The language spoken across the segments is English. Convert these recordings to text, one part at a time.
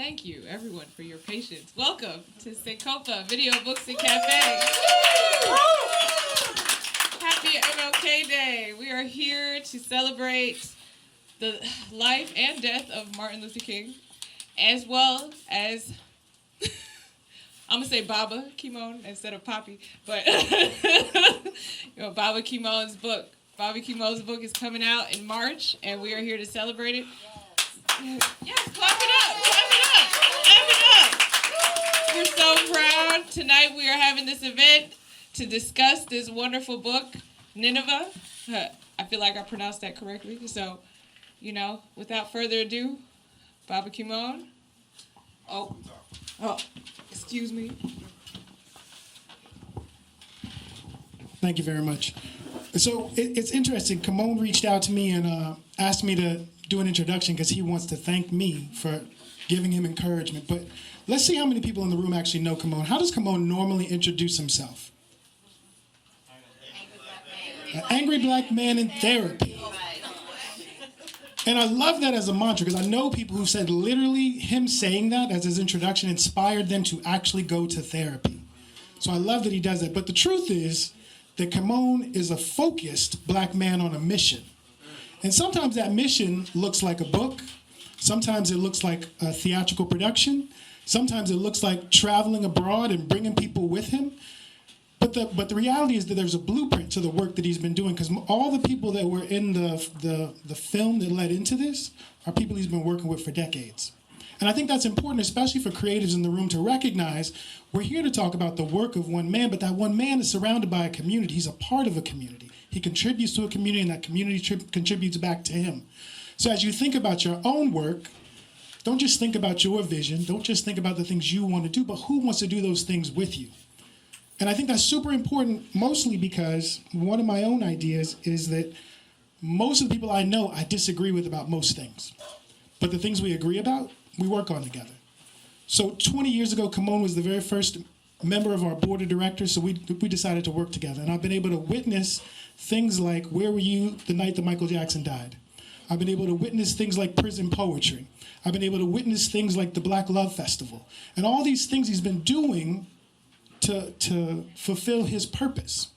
Thank you, everyone, for your patience. Welcome to Sankofa Video Books and Cafe. Happy MLK Day. We are here to celebrate the life and death of Martin Luther King, as well as, I'm going to say Baba Kymone instead of Papi, but Baba Kymone's book. Bobby Kymone's book is coming out in March, and we are here to celebrate it. Yes, clap it up, clap it up, clap it up. We're so proud. Tonight we are having this event to discuss this wonderful book, Nineveh. I feel like I pronounced that correctly. So, without further ado, Baba Kymone. Oh, excuse me. Thank you very much. So it's interesting. Kymone reached out to me and asked me to do an introduction because he wants to thank me for giving him encouragement. But let's see how many people in the room actually know Kymone. How does Kymone normally introduce himself? An angry black man in therapy. And I love that as a mantra because I know people who said literally him saying that as his introduction inspired them to actually go to therapy. So I love that he does that. But the truth is that Kymone is a focused black man on a mission. And sometimes that mission looks like a book. Sometimes it looks like a theatrical production. Sometimes it looks like traveling abroad and bringing people with him. But the reality is that there's a blueprint to the work that he's been doing because all the people that were in the film that led into this are people he's been working with for decades. And I think that's important, especially for creatives in the room, to recognize we're here to talk about the work of one man, but that one man is surrounded by a community. He's a part of a community. He contributes to a community, and that community contributes back to him. So as you think about your own work, don't just think about your vision. Don't just think about the things you want to do, but who wants to do those things with you? And I think that's super important, mostly because one of my own ideas is that most of the people I know I disagree with about most things. But the things we agree about, we work on together. So 20 years ago, Kymone was the very first member of our board of directors, so we decided to work together. And I've been able to witness things like Where Were You the Night that Michael Jackson died? I've been able to witness things like prison poetry. I've been able to witness things like the Black Love Festival. And all these things he's been doing to fulfill his purpose.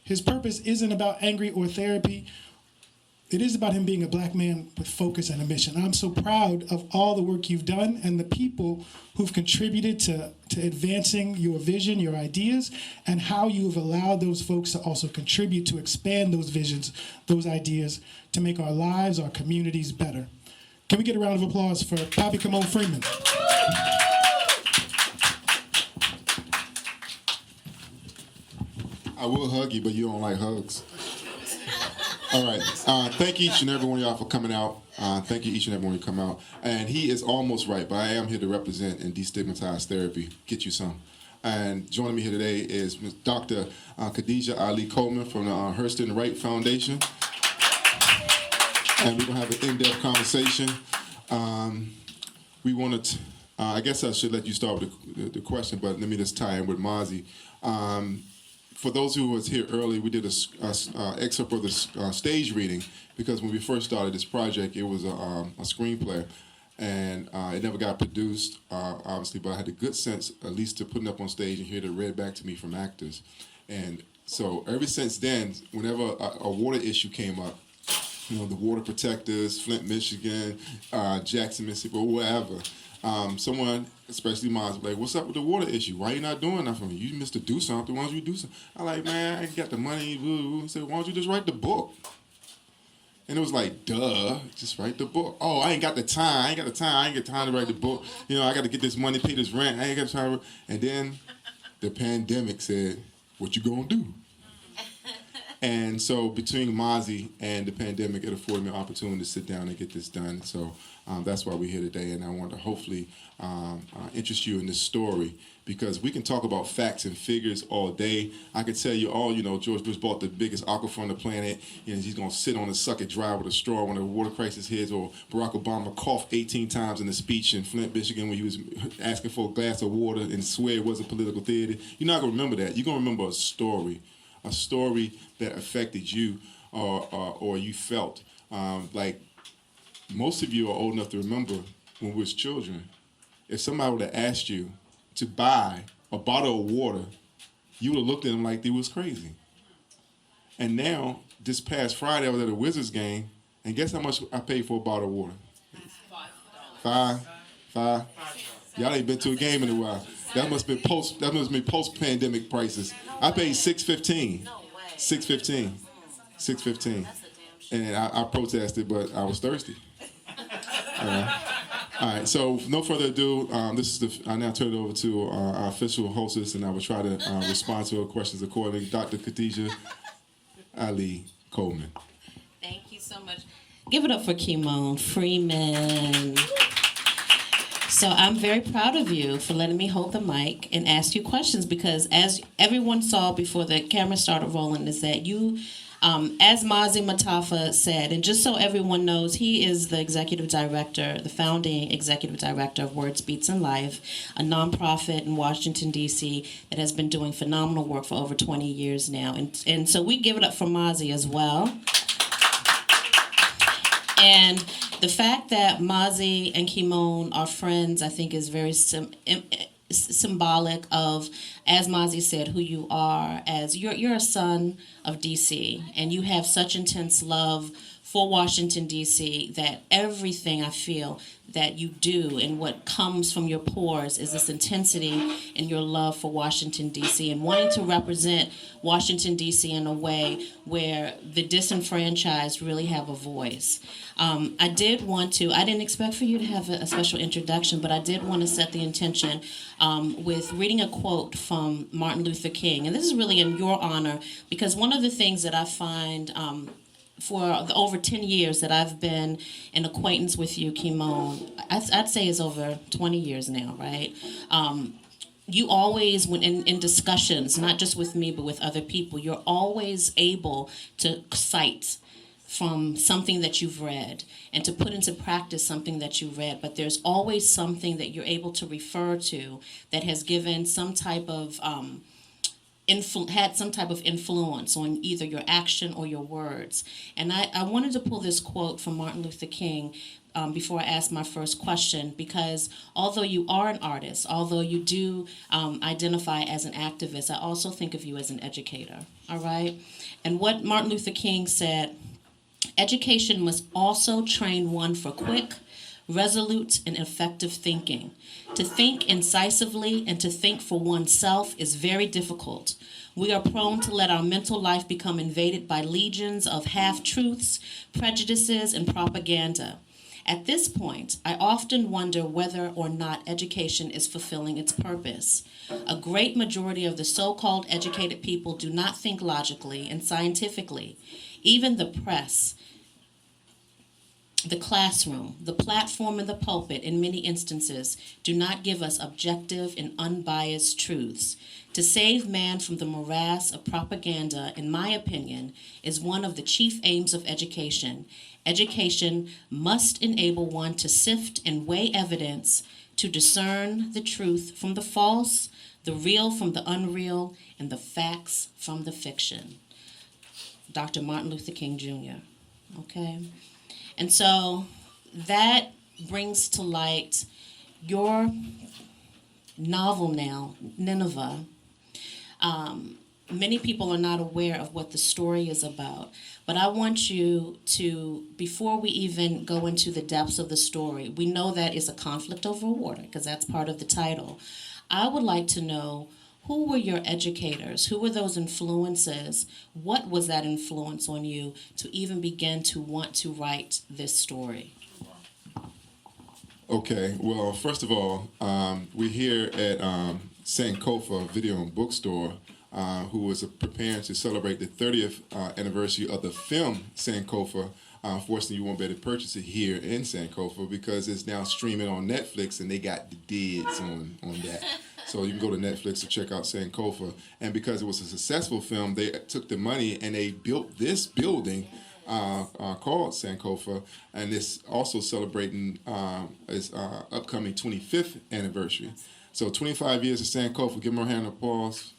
His purpose isn't about angry or therapy. It is about him being a black man with focus and a mission. I'm so proud of all the work you've done and the people who've contributed to advancing your vision, your ideas, and how you've allowed those folks to also contribute to expand those visions, those ideas, to make our lives, our communities better. Can we get a round of applause for Papi Kymone Freeman? I will hug you, but you don't like hugs. All right. Thank each and every one of y'all for coming out. Thank you each and every one who come out. And he is almost right, but I am here to represent and destigmatize therapy. Get you some. And joining me here today is Ms. Dr. Khadija Ali-Coleman from the Hurston Wright Foundation. And we're going to have an in-depth conversation. We want to, I guess I should let you start with the question, but let me just tie in with Mazi. For those who was here early, we did a excerpt of the stage reading because when we first started this project, it was a screenplay, and it never got produced, obviously. But I had the good sense, at least, to put it up on stage and hear it read back to me from actors. And so, ever since then, whenever a water issue came up, the water protectors, Flint, Michigan, Jackson, Mississippi, or wherever. Someone, especially mine, was like, "What's up with the water issue? Why you not doing nothing? You missed to do something. Why don't you do something?" I'm like, "Man, I ain't got the money." He said, "Why don't you just write the book?" And it was like, "Duh, just write the book." "Oh, I ain't got the time. I ain't got time to write the book. I got to get this money, pay this rent. I ain't got time." And then the pandemic said, "What you gonna do?" And so between Mazi and the pandemic, it afforded me an opportunity to sit down and get this done. So that's why we're here today. And I want to hopefully interest you in this story because we can talk about facts and figures all day. I could tell you all, George Bush bought the biggest aquifer on the planet. He's going to sit on a suck it dry with a straw when the water crisis hits, or Barack Obama coughed 18 times in a speech in Flint, Michigan when he was asking for a glass of water and swear it wasn't political theater. You're not going to remember that. You're going to remember a story that affected you or you felt. Like most of you are old enough to remember when we was children if somebody would have asked you to buy a bottle of water, you would have looked at them like they was crazy. And now, this past Friday, I was at a Wizards game, and guess how much I paid for a bottle of water? $5. Y'all ain't been to a game in a while. That must be post-pandemic prices. I paid $6.15. $6.15. And I protested, but I was thirsty. All right, so no further ado, I now turn it over to our official hostess, and I will try to respond to her questions accordingly. Dr. Khadijah Ali-Coleman. Thank you so much. Give it up for Kymone, Freeman. So I'm very proud of you for letting me hold the mic and ask you questions, because as everyone saw before the camera started rolling, is that you, as Mazi Matafa said, and just so everyone knows, he is the executive director, the founding executive director of Words, Beats, and Life, a nonprofit in Washington, D.C. that has been doing phenomenal work for over 20 years now. And so we give it up for Mazi as well. And the fact that Mazi and Kymone are friends, I think, is very symbolic of, as Mazi said, who you are. As you're a son of D.C., and you have such intense love for Washington, D.C., that everything I feel that you do and what comes from your pores is this intensity in your love for Washington, D.C., and wanting to represent Washington, D.C. in a way where the disenfranchised really have a voice. I didn't expect for you to have a special introduction, but I did want to set the intention with reading a quote from Martin Luther King. And this is really in your honor, because one of the things that I find for the over 10 years that I've been an acquaintance with you, Kymone, I'd say is over 20 years now, right? You always, when in discussions, not just with me, but with other people, you're always able to cite from something that you've read and to put into practice something that you've read, but there's always something that you're able to refer to that has given some type of had some type of influence on either your action or your words. And I wanted to pull this quote from Martin Luther King before I ask my first question, because although you are an artist, although you do identify as an activist, I also think of you as an educator, all right? And what Martin Luther King said, education must also train one for quick, resolute, and effective thinking. To think incisively and to think for oneself is very difficult. We are prone to let our mental life become invaded by legions of half-truths, prejudices, and propaganda. At this point, I often wonder whether or not education is fulfilling its purpose. A great majority of the so-called educated people do not think logically and scientifically. Even the press, the classroom, the platform, and the pulpit, in many instances, do not give us objective and unbiased truths. To save man from the morass of propaganda, in my opinion, is one of the chief aims of education. Education must enable one to sift and weigh evidence, to discern the truth from the false, the real from the unreal, and the facts from the fiction. Dr. Martin Luther King Jr., okay? And so that brings to light your novel now, Nineveh. Many people are not aware of what the story is about, but I want you to, before we even go into the depths of the story, we know that is a conflict over water, because that's part of the title. I would like to know, who were your educators? Who were those influences? What was that influence on you to even begin to want to write this story? Okay, well, first of all, we're here at Sankofa Video and Bookstore, who was preparing to celebrate the 30th anniversary of the film Sankofa. Unfortunately, you won't be able to purchase it here in Sankofa because it's now streaming on Netflix, and they got the deeds on that. So you can go to Netflix to check out Sankofa. And because it was a successful film, they took the money and they built this building called Sankofa, and it's also celebrating its upcoming 25th anniversary. So 25 years of Sankofa. Give them a hand of applause.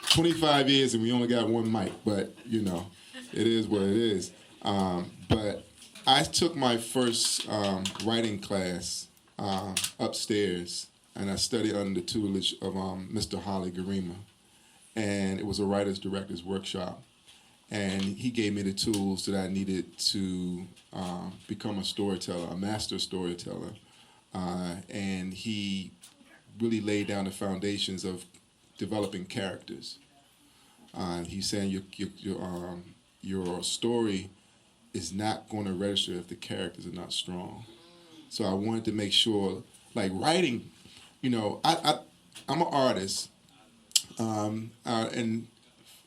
25 years and we only got one mic, but you know, it is what it is. But I took my first writing class upstairs, and I studied under the tutelage of Mr. Ali-Coleman, and it was a writer's director's workshop. And he gave me the tools that I needed to become a storyteller, a master storyteller. And he really laid down the foundations of developing characters. He's saying your story is not going to register if the characters are not strong. So I wanted to make sure, like writing, I'm an artist, and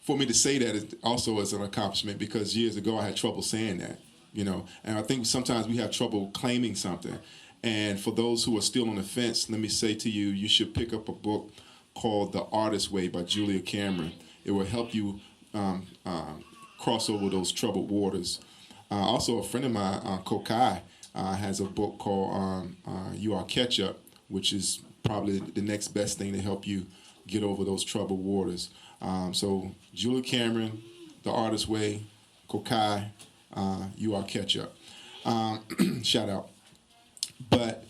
for me to say that is also as an accomplishment, because years ago I had trouble saying that, and I think sometimes we have trouble claiming something. And for those who are still on the fence, let me say to you, you should pick up a book called The Artist's Way by Julia Cameron. It will help you cross over those troubled waters. Also, a friend of mine, Kokai, has a book called You Are Ketchup, which is probably the next best thing to help you get over those troubled waters. So Julia Cameron, The Artist's Way, Kokai, You Are Ketchup. Shout out. But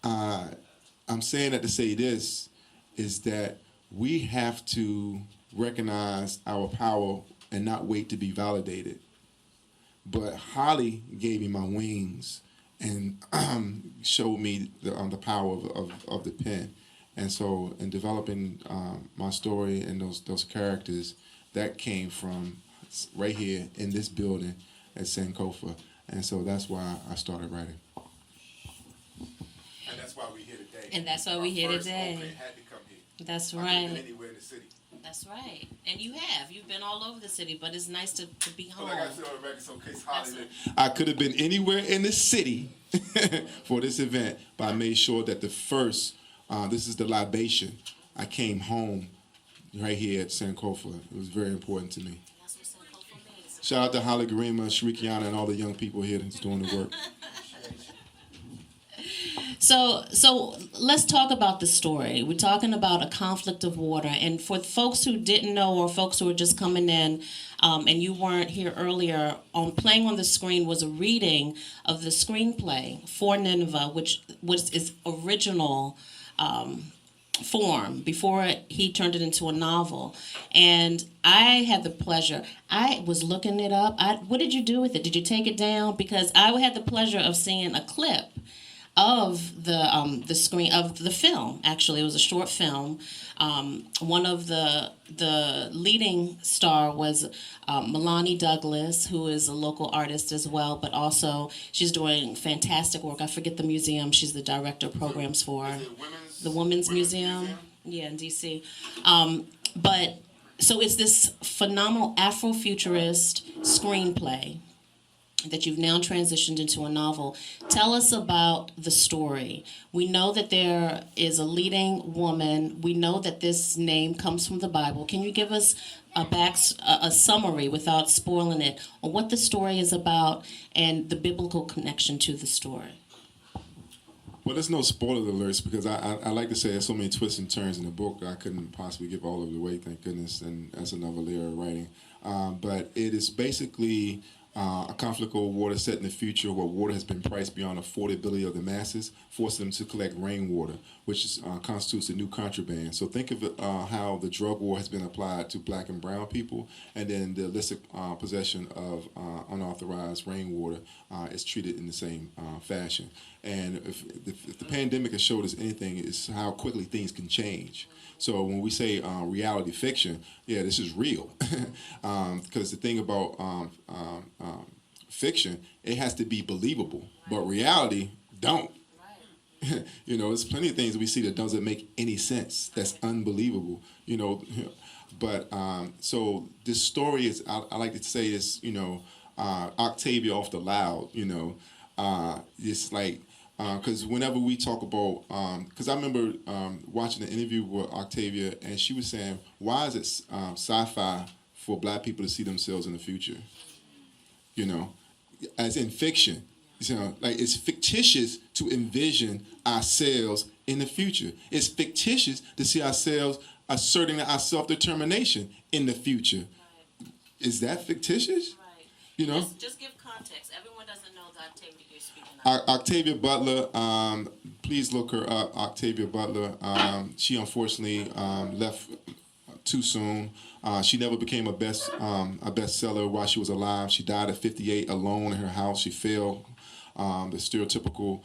I'm saying that to say this, is that we have to recognize our power and not wait to be validated. But Holly gave me my wings and showed me the power of the pen. And so in developing my story and those characters, that came from right here in this building at Sankofa. And so that's why I started writing. And that's why we're here today. And that's why we're here today. Had to come here. That's I right. could have been anywhere in the city. That's right. And you've been all over the city, but it's nice to be home. Like I said on the record, so in case Holly, I could have been anywhere in the city for this event, but I made sure that the first, this is the libation, I came home right here at Sankofa. It was very important to me. That's what Sankofa means. Shout out to Holly Garima, Shrikiana, and all the young people here that's doing the work. So let's talk about the story. We're talking about a conflict of water. And for folks who didn't know, or folks who are just coming in, and you weren't here earlier, playing on the screen was a reading of the screenplay for Nineveh, which was his original form before he turned it into a novel. And I had the pleasure, I was looking it up. What did you do with it? Did you take it down? Because I had the pleasure of seeing a clip of the screen of the film. Actually, it was a short film. One of the leading star was Milani Douglas, who is a local artist as well, but also she's doing fantastic work. I forget the museum she's the director of programs for. The Women's Museum. Yeah, in DC. But so it's this phenomenal Afrofuturist screenplay that you've now transitioned into a novel. Tell us about the story. We know that there is a leading woman. We know that this name comes from the Bible. Can you give us a summary without spoiling it on what the story is about and the biblical connection to the story? Well, there's no spoiler alerts, because I like to say there's so many twists and turns in the book I couldn't possibly give all of it away, thank goodness, and that's another layer of writing. But it is basically a conflict over water set in the future where water has been priced beyond affordability of the masses, forcing them to collect rainwater, which constitutes a new contraband. So think of it, how the drug war has been applied to black and brown people, and then the illicit possession of unauthorized rainwater is treated in the same fashion. And if the pandemic has showed us anything, it's how quickly things can change. So when we say reality fiction, yeah, this is real. Because the thing about fiction, it has to be believable, but reality don't. There's plenty of things we see that doesn't make any sense. That's unbelievable. But so this story is, I like to say, is Octavia off the loud. It's like. Because whenever we talk about, because I remember watching an interview with Octavia, and she was saying, why is it sci-fi for black people to see themselves in the future? As in fiction. Like it's fictitious to envision ourselves in the future. It's fictitious to see ourselves asserting our self-determination in the future. Is that fictitious? You know? Just give context. Everyone doesn't know the Octavia you're speaking of. Octavia Butler, please look her up. Octavia Butler. She unfortunately left too soon. She never became a bestseller while she was alive. She died at 58 alone in her house. She failed the stereotypical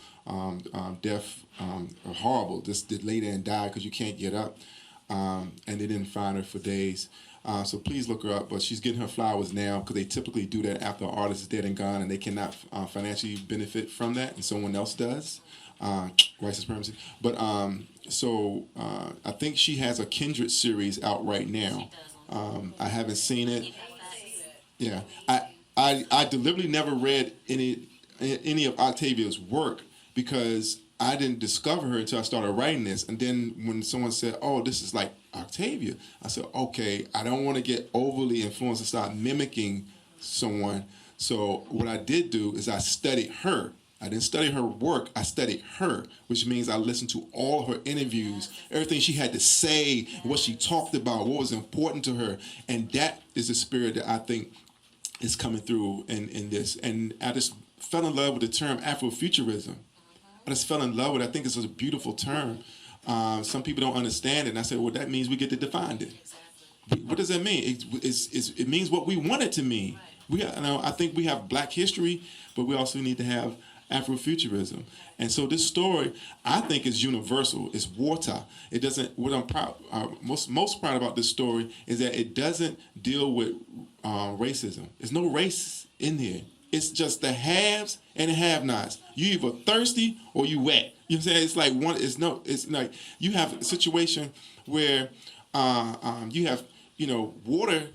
death, horrible. Just lay there and die because you can't get up. And they didn't find her for days. So please look her up. But she's getting her flowers now because they typically do that after an artist is dead and gone, and they cannot financially benefit from that, and someone else does. White supremacy. But I think she has a Kindred series out right now. I haven't seen it. Yeah, I deliberately never read any of Octavia's work because I didn't discover her until I started writing this. And then when someone said, "Oh, this is like Octavia," I said, "Okay, I don't want to get overly influenced and start mimicking someone." So what I did do is I studied her. I didn't study her work. I studied her, which means I listened to all her interviews, everything she had to say, what she talked about, what was important to her. And that is the spirit that I think is coming through in this. And I just fell in love with the term Afrofuturism. I just fell in love with it. I think it's a beautiful term. Some people don't understand it. And I said, well, that means we get to define it. What does that mean? It means what we want it to mean. I think we have Black history, but we also need to have Afrofuturism. And so this story, I think, is universal. It's water. It doesn't. What I'm proud, most proud about this story is that it doesn't deal with racism. There's no race in here. It's just the haves and the have-nots. You either thirsty or you wet. You know what I'm saying? It's like one. It's like you have a situation where you have water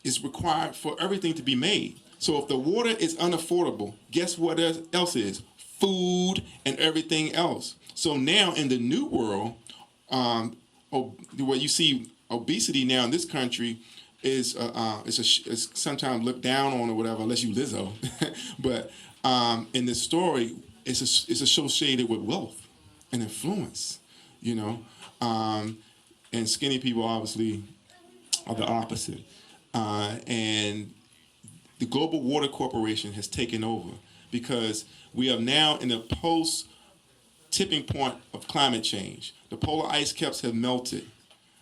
is required for everything to be made. So if the water is unaffordable, guess what else is? Food and everything else. So now in the new world, where you see obesity now in this country is sometimes looked down on or whatever, unless you Lizzo. But in this story, it's associated with wealth and influence, and skinny people obviously are the opposite. And the Global Water Corporation has taken over because we are now in a post-tipping point of climate change. The polar ice caps have melted.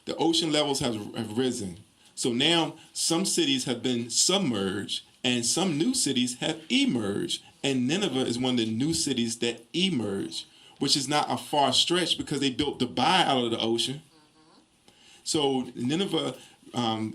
The ocean levels have risen. So now some cities have been submerged and some new cities have emerged. And Nineveh is one of the new cities that emerged, which is not a far stretch because they built Dubai out of the ocean. So Nineveh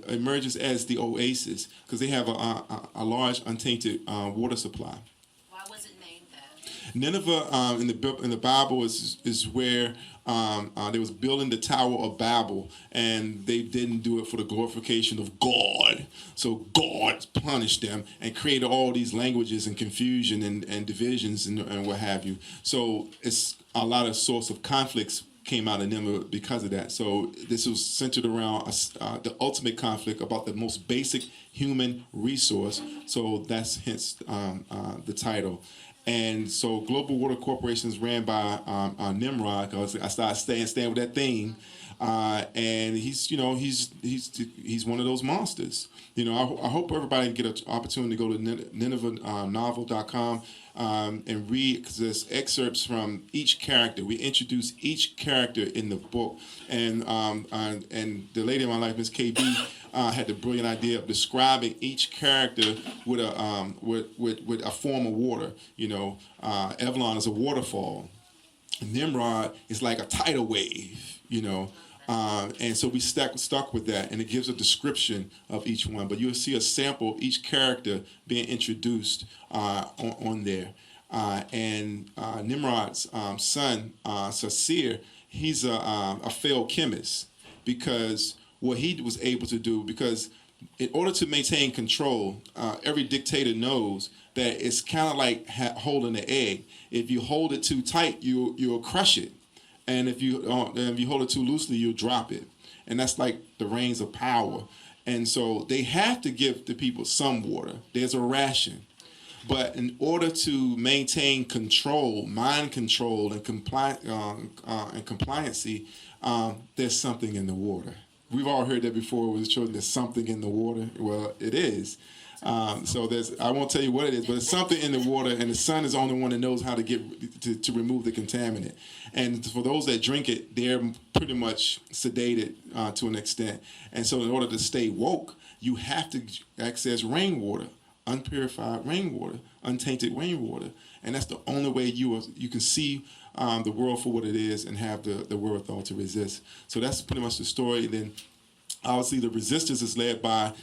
emerges as the oasis because they have a large untainted water supply. Why was it named that? Nineveh in the Bible is where they was building the Tower of Babel, and they didn't do it for the glorification of God. So God punished them and created all these languages and confusion and divisions and what have you. So it's a lot of source of conflicts came out of Nineveh because of that. So this was centered around the ultimate conflict about the most basic human resource. So that's hence the title. And so Global Water Corporation is ran by Nimrod, because I started staying with that theme. And he's one of those monsters. I hope everybody can get an opportunity to go to NinevehNovel.com and read, because there's excerpts from each character. We introduce each character in the book, and the lady in my life, Miss KB, had the brilliant idea of describing each character with a form of water. Evelyn is a waterfall. Nimrod is like a tidal wave. And so we stuck with that, and it gives a description of each one. But you'll see a sample of each character being introduced on there. And Nimrod's son, Sasir, he's a failed chemist, because what he was able to do, because in order to maintain control, every dictator knows that it's kind of like holding an egg. If you hold it too tight, you'll crush it. And if you hold it too loosely, you'll drop it. And that's like the reins of power. And so they have to give the people some water. There's a ration. But in order to maintain control, mind control, and compliancy, there's something in the water. We've all heard that before with children. There's something in the water. Well, it is. So I won't tell you what it is, but it's something in the water, and the sun is the only one that knows how to get to remove the contaminant. And for those that drink it, they're pretty much sedated to an extent. And so in order to stay woke, you have to access rainwater, unpurified rainwater, untainted rainwater. And that's the only way you can see the world for what it is and have the wherewithal to resist. So that's pretty much the story. And then obviously the resistance is led by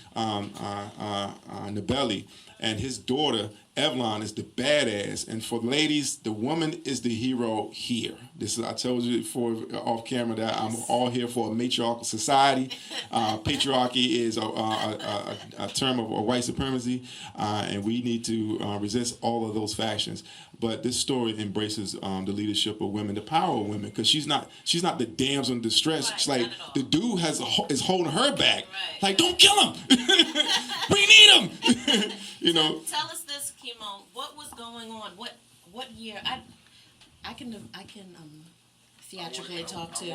Nabeli, and his daughter Evelyn is the badass. And for ladies, the woman is the hero here. I told you before off camera that I'm all here for a matriarchal society. Patriarchy is a term of white supremacy, and we need to resist all of those factions. But this story embraces the leadership of women, the power of women, because she's not the damsel in distress. It's like the dude is holding her back. Like, don't kill him. We need him. Tell us this, kymone. What was going on? What year? I can theatrically talk to.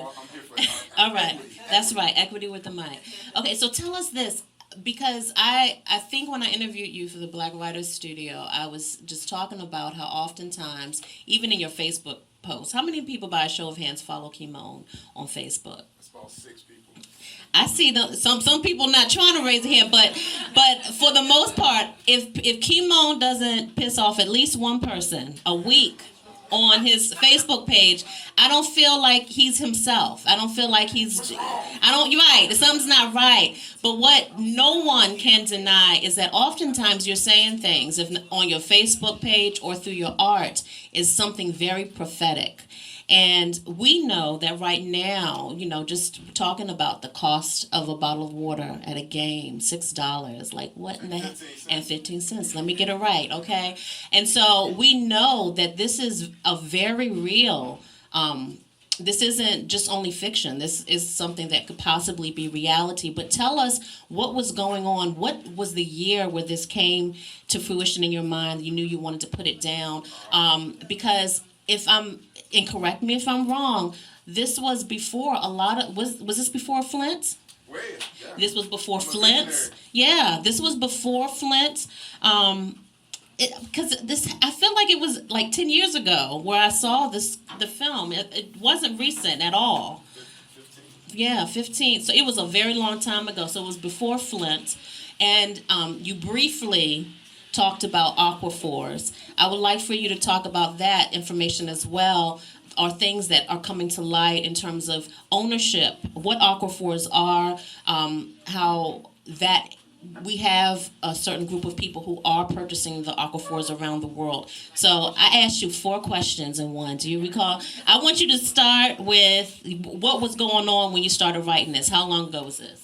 All right, that's right. Equity with the mic. Okay, so tell us this. Because I think when I interviewed you for the Black Writers Studio, I was just talking about how oftentimes, even in your Facebook posts, how many people by a show of hands follow kymone on Facebook? It's about 6 people. I see some people not trying to raise a hand, but for the most part, if kymone doesn't piss off at least one person a week on his Facebook page, I don't feel like he's himself. I don't feel like you're right, something's not right. But what no one can deny is that oftentimes you're saying things on your Facebook page or through your art is something very prophetic. And we know that right now, just talking about the cost of a bottle of water at a game, $6, like what in the heck? And 15 cents. Let me get it right, okay? And so we know that this is a very real, this isn't just only fiction. This is something that could possibly be reality. But tell us what was going on. What was the year where this came to fruition in your mind? You knew you wanted to put it down. Because and correct me if I'm wrong, this was before was this before Flint? Yeah. This was before Flint. Yeah, this was before Flint. Because I feel like it was like 10 years ago where I saw the film. It wasn't recent at all. 15. Yeah, 15. So it was a very long time ago. So it was before Flint. And you briefly talked about aquifers. I would like for you to talk about that information as well, or things that are coming to light in terms of ownership, what aquifers are, how that we have a certain group of people who are purchasing the aquifers around the world. So I asked you 4 questions in one. Do you recall? I want you to start with what was going on when you started writing this. How long ago was this?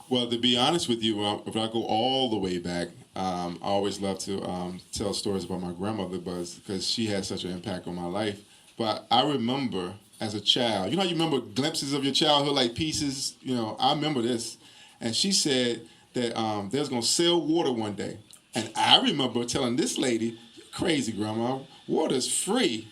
Well, to be honest with you, if I go all the way back, I always love to tell stories about my grandmother because she had such an impact on my life. But I remember as a child, how you remember glimpses of your childhood, like pieces, I remember this. And she said that they was going to sell water one day. And I remember telling this lady, crazy grandma, water's free.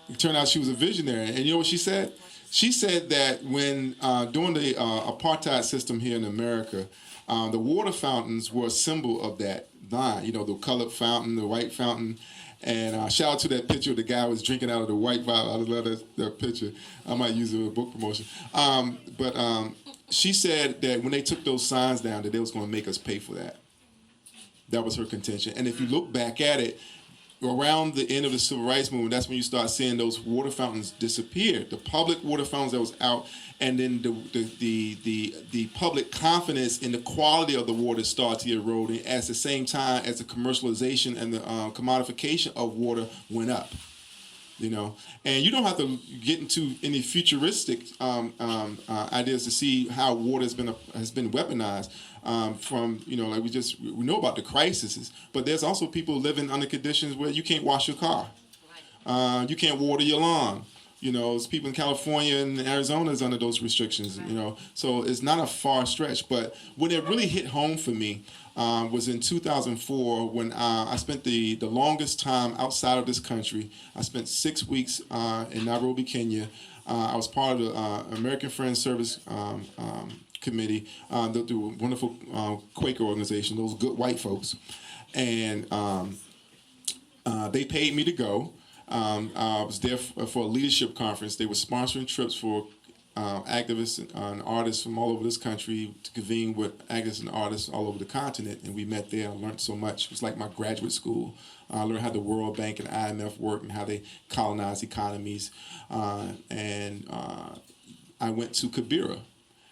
It turned out she was a visionary. And you know what she said? She said that when during the apartheid system here in America, the water fountains were a symbol of that line. The colored fountain, the white fountain. And shout out to that picture of the guy who was drinking out of the white vial. I love that picture. I might use it in a book promotion. But she said that when they took those signs down, that they was going to make us pay for that. That was her contention. And if you look back at it, around the end of the civil rights movement, that's when you start seeing those water fountains disappear. The public water fountains that was out, and then the public confidence in the quality of the water started eroding at the same time as the commercialization and the commodification of water went up. And you don't have to get into any futuristic ideas to see how water has been weaponized. From like we know about the crises, but there's also people living under conditions where you can't wash your car, you can't water your lawn. There's people in California and Arizona is under those restrictions. So it's not a far stretch. But when it really hit home for me was in 2004 when I spent the longest time outside of this country. I spent 6 weeks in Nairobi, Kenya. I was part of the American Friends Service committee, the wonderful Quaker organization, those good white folks, and they paid me to go. I was there for a leadership conference. They were sponsoring trips for activists and artists from all over this country to convene with activists and artists all over the continent, and we met there. I learned so much. It was like my graduate school. I learned how the World Bank and IMF work and how they colonize economies. And I went to Kibera,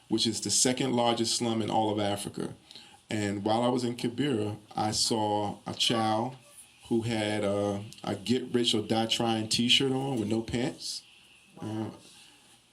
which is the second largest slum in all of Africa. And while I was in Kibera, I saw a child who had a get rich or die trying t-shirt on with no pants.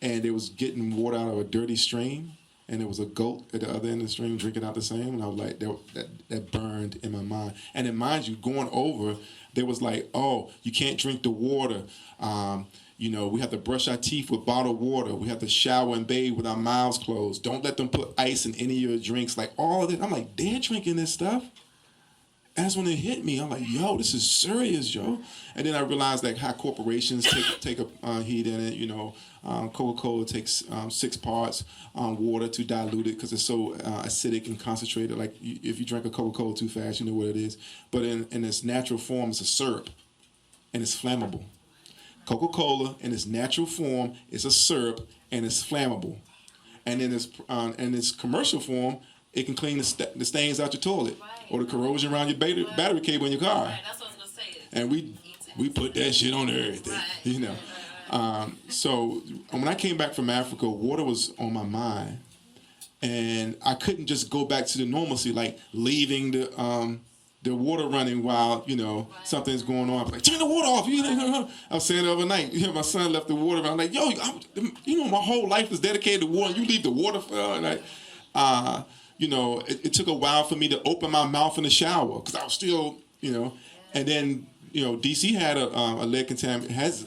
And they was getting water out of a dirty stream, and there was a goat at the other end of the stream drinking out the same, and I was like, that burned in my mind. And then mind you, going over, there was like, oh, you can't drink the water. We have to brush our teeth with bottled water. We have to shower and bathe with our mouths closed. Don't let them put ice in any of your drinks. Like all of this. I'm like, they're drinking this stuff? That's when it hit me. I'm like, yo, this is serious, yo. And then I realized like how corporations take a heat in it. Coca-Cola takes 6 parts water to dilute it because it's so acidic and concentrated. Like if you drink a Coca-Cola too fast, you know what it is. But in its natural form, it's a syrup, and it's flammable. Coca-Cola in its natural form is a syrup, and it's flammable. And in its commercial form, it can clean the stains out your toilet, or the corrosion around your battery cable in your car. Right, that's what I was gonna say. And we put that shit on everything, So when I came back from Africa, water was on my mind, and I couldn't just go back to the normalcy, like leaving the water running while something's going on. I'm like, turn the water off. I was saying the other night, my son left the water. I'm like, yo, my whole life is dedicated to water. You leave the water for it took a while for me to open my mouth in the shower because I was still, and then, DC had a lead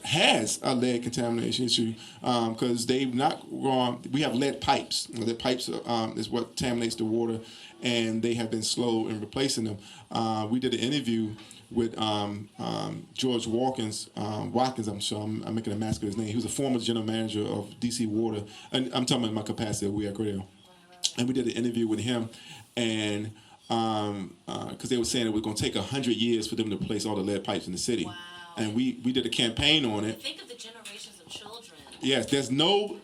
has a lead contamination issue because they've not we have lead pipes. Lead pipes is what contaminates the water, and they have been slow in replacing them. We did an interview with George Watkins, I'm sure I'm making a mask of his name. He was a former general manager of DC Water, and I'm talking about my capacity at We Are Radio. And we did an interview with him, and because they were saying it was going to take 100 years for them to replace all the lead pipes in the city. Wow. And we did a campaign on it. Think of the generations of children. Yes, there's no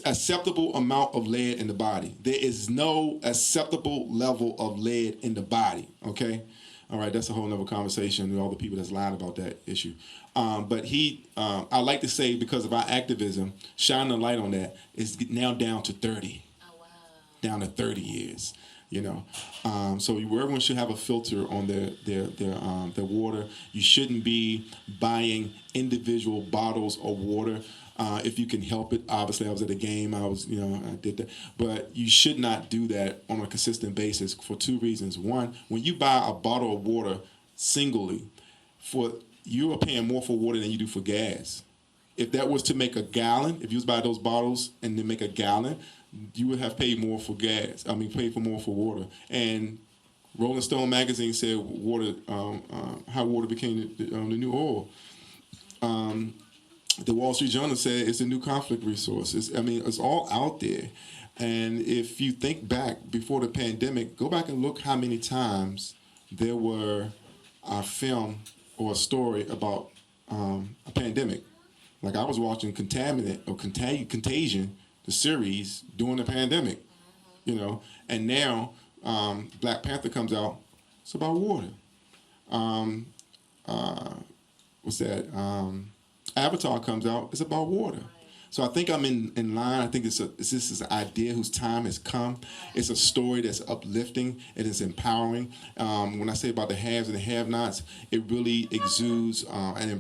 acceptable amount of lead in the body. There is no acceptable level of lead in the body, okay? All right, that's a whole nother conversation with all the people that's lying about that issue. But I like to say, because of our activism, shining a light on that, is now down to 30. Down to 30 years, So everyone should have a filter on their water. You shouldn't be buying individual bottles of water if you can help it. Obviously, I was at a game. I did that, but you should not do that on a consistent basis for 2 reasons. One, when you buy a bottle of water singly, you are paying more for water than you do for gas. If that was to make a gallon, if you was buy those bottles and then make a gallon, you would have paid more for gas. Paid for more for water. And Rolling Stone magazine said how water became the new oil. The Wall Street Journal said it's a new conflict resource. It's all out there. And if you think back before the pandemic, go back and look how many times there were a film or a story about a pandemic. Like I was watching Contaminant or Contagion, the series, during the pandemic, and now Black Panther comes out, it's about water. Avatar comes out, it's about water. So I think I'm in line. I think this is an idea whose time has come. It's a story that's uplifting. It is empowering. When I say about the haves and the have-nots, it really exudes a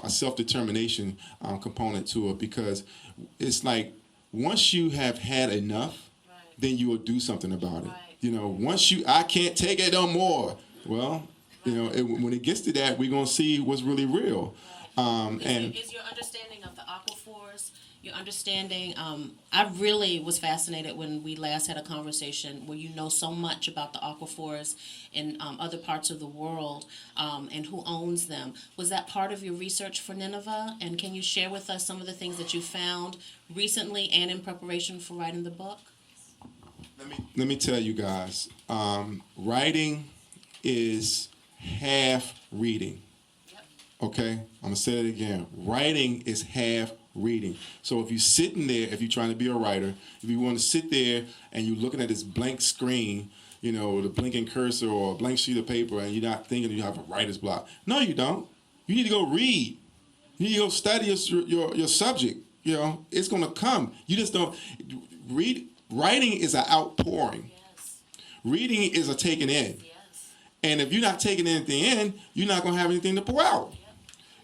self-determination component to it, because it's like once you have had enough, then you will do something about it. Once I can't take it no more. Well, when it gets to that, we're gonna see what's really real. Is your understanding of the aquifers, your understanding, I really was fascinated when we last had a conversation where you know so much about the aquifers in other parts of the world and who owns them. Was that part of your research for Nineveh? And can you share with us some of the things that you found recently and in preparation for writing the book? Let me tell you guys, writing is half reading. Okay, I'm gonna say it again. Writing is half reading. So if you're sitting there, if you're trying to be a writer, if you want to sit there and you're looking at this blank screen, you know, the blinking cursor or a blank sheet of paper, and you're not thinking you have a writer's block. No, you don't. You need to go read. You need to go study your subject. You know, it's gonna come. You just don't read. Writing is an outpouring. Yes. Reading is a taking in. Yes. And if you're not taking anything in, you're not gonna have anything to pour out. Yep.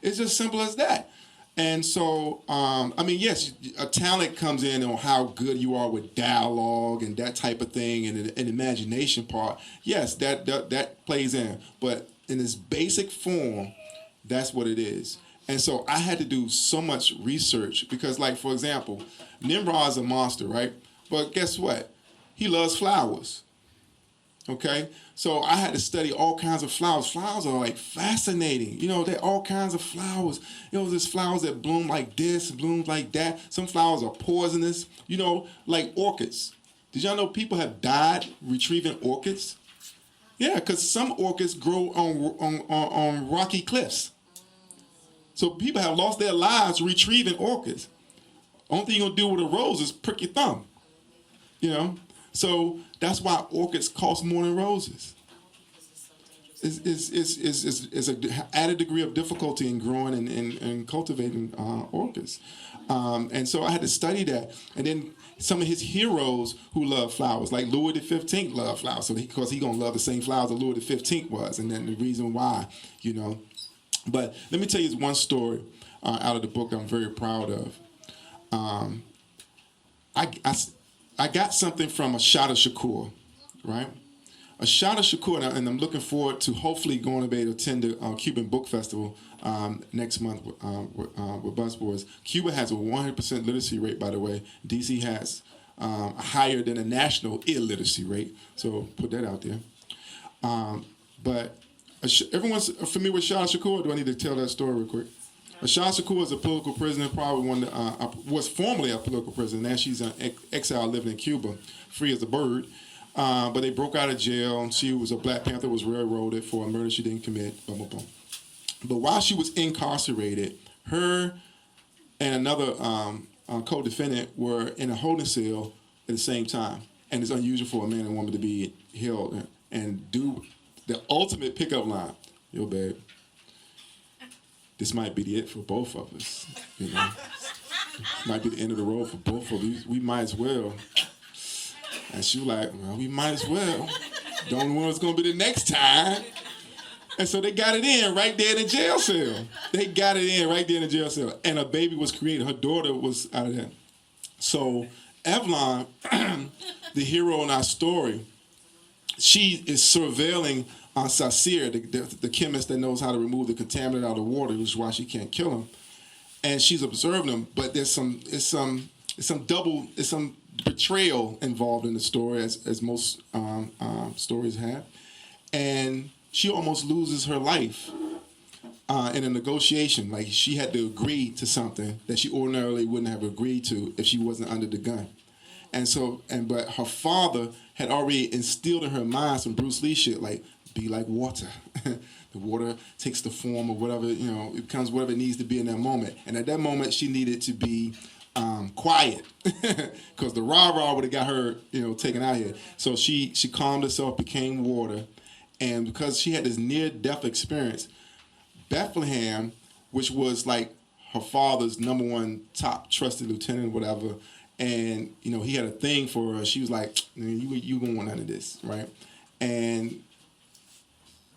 It's just simple as that. And so, I mean, yes, a talent comes in on how good you are with dialogue and that type of thing, and an imagination part. Yes, that plays in. But in its basic form, that's what it is. And so I had to do so much research because, like, for example, Nimrod is a monster, right? But guess what? He loves flowers. Okay? So I had to study all kinds of flowers. Flowers are like fascinating. You know, there are all kinds of flowers. You know, there's flowers that bloom like this, blooms like that. Some flowers are poisonous, you know, like orchids. Did y'all know people have died retrieving orchids? Yeah, because some orchids grow on rocky cliffs. So people have lost their lives retrieving orchids. Only thing you're going to do with a rose is prick your thumb. You know? So that's why orchids cost more than roses. It's an added degree of difficulty in growing and cultivating orchids. And so I had to study that. And then some of his heroes who love flowers, like Louis XV loved flowers, so because he's going to love the same flowers that Louis XV was, and then the reason why, you know. But let me tell you one story out of the book that I'm very proud of. I got something from Ashada Shakur, right? Ashada Shakur, and I'm looking forward to hopefully going to be able to attend the Cuban Book Festival next month with Busboys. Cuba has a 100% literacy rate, by the way. DC has higher than a national illiteracy rate, so put that out there. But everyone's familiar with Ashada Shakur, or do I need to tell that story real quick? Ashada Shakur is a political prisoner, probably was formerly a political prisoner. Now she's an exile living in Cuba, free as a bird. But they broke out of jail. She was a Black Panther, was railroaded for a murder she didn't commit. Boom, boom, boom. But while she was incarcerated, her and another co-defendant were in a holding cell at the same time. And it's unusual for a man and woman to be held and do the ultimate pickup line. Yo, babe, this might be it for both of us. You know, might be the end of the road for both of us. We might as well. And she was like, well, we might as well. Don't know what's going to be the next time. And so they got it in right there in the jail cell. They got it in right there in the jail cell. And a baby was created. Her daughter was out of there. So Evelyn, the hero in our story, she is surveilling Sasir, the chemist that knows how to remove the contaminant out of the water, which is why she can't kill him. And she's observing him, but there's some betrayal involved in the story, as most stories have. And she almost loses her life in a negotiation. Like, she had to agree to something that she ordinarily wouldn't have agreed to if she wasn't under the gun. But her father had already instilled in her mind some Bruce Lee shit, like, be like water. The water takes the form of whatever, you know, it becomes whatever it needs to be in that moment. And at that moment, she needed to be quiet, because the rah-rah would have got her, you know, taken out here. So she calmed herself, became water, and because she had this near-death experience, Bethlehem, which was like her father's number one top trusted lieutenant, whatever, and you know he had a thing for her. She was like, "You gonna want none of this, right?" And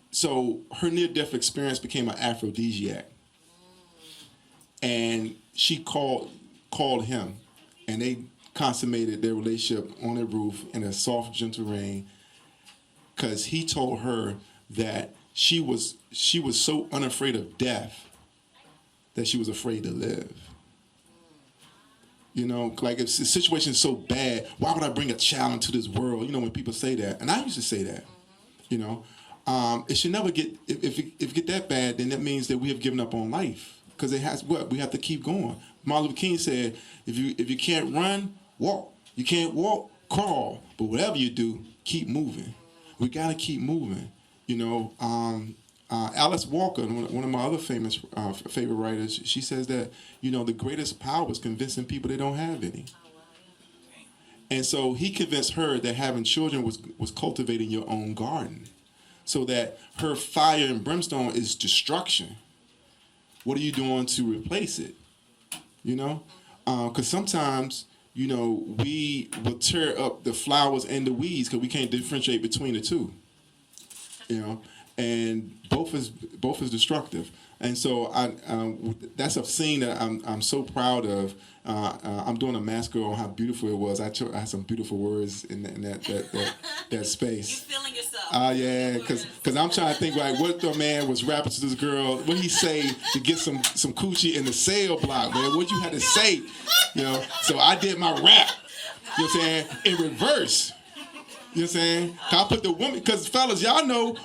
so her near-death experience became an aphrodisiac, and she called him, and they consummated their relationship on their roof in a soft, gentle rain, because he told her that she was so unafraid of death that she was afraid to live. You know, like, if the situation's so bad, why would I bring a child into this world? You know, when people say that, and I used to say that, you know, it should never get, if it get that bad, then that means that we have given up on life, because it has what? We have to keep going. Martin Luther King said, if you can't run, walk. You can't walk, crawl, but whatever you do, keep moving. We got to keep moving. Alice Walker, one of my other famous favorite writers, she says that, the greatest power is convincing people they don't have any. And so he convinced her that having children was cultivating your own garden, so that her fire and brimstone is destruction. What are you doing to replace it? Because sometimes, we will tear up the flowers and the weeds because we can't differentiate between the two. And both is destructive. And so that's a scene that I'm so proud of. I'm doing a massacre on how beautiful it was. I had some beautiful words in that space. You're feeling yourself. Yeah, because I'm trying to think like what the man was rapping to this girl. What he say to get some coochie in the cell block, man? What you had to say, So I did my rap. You know what I'm saying? In reverse. You know what I'm saying? I put the woman, because fellas, y'all know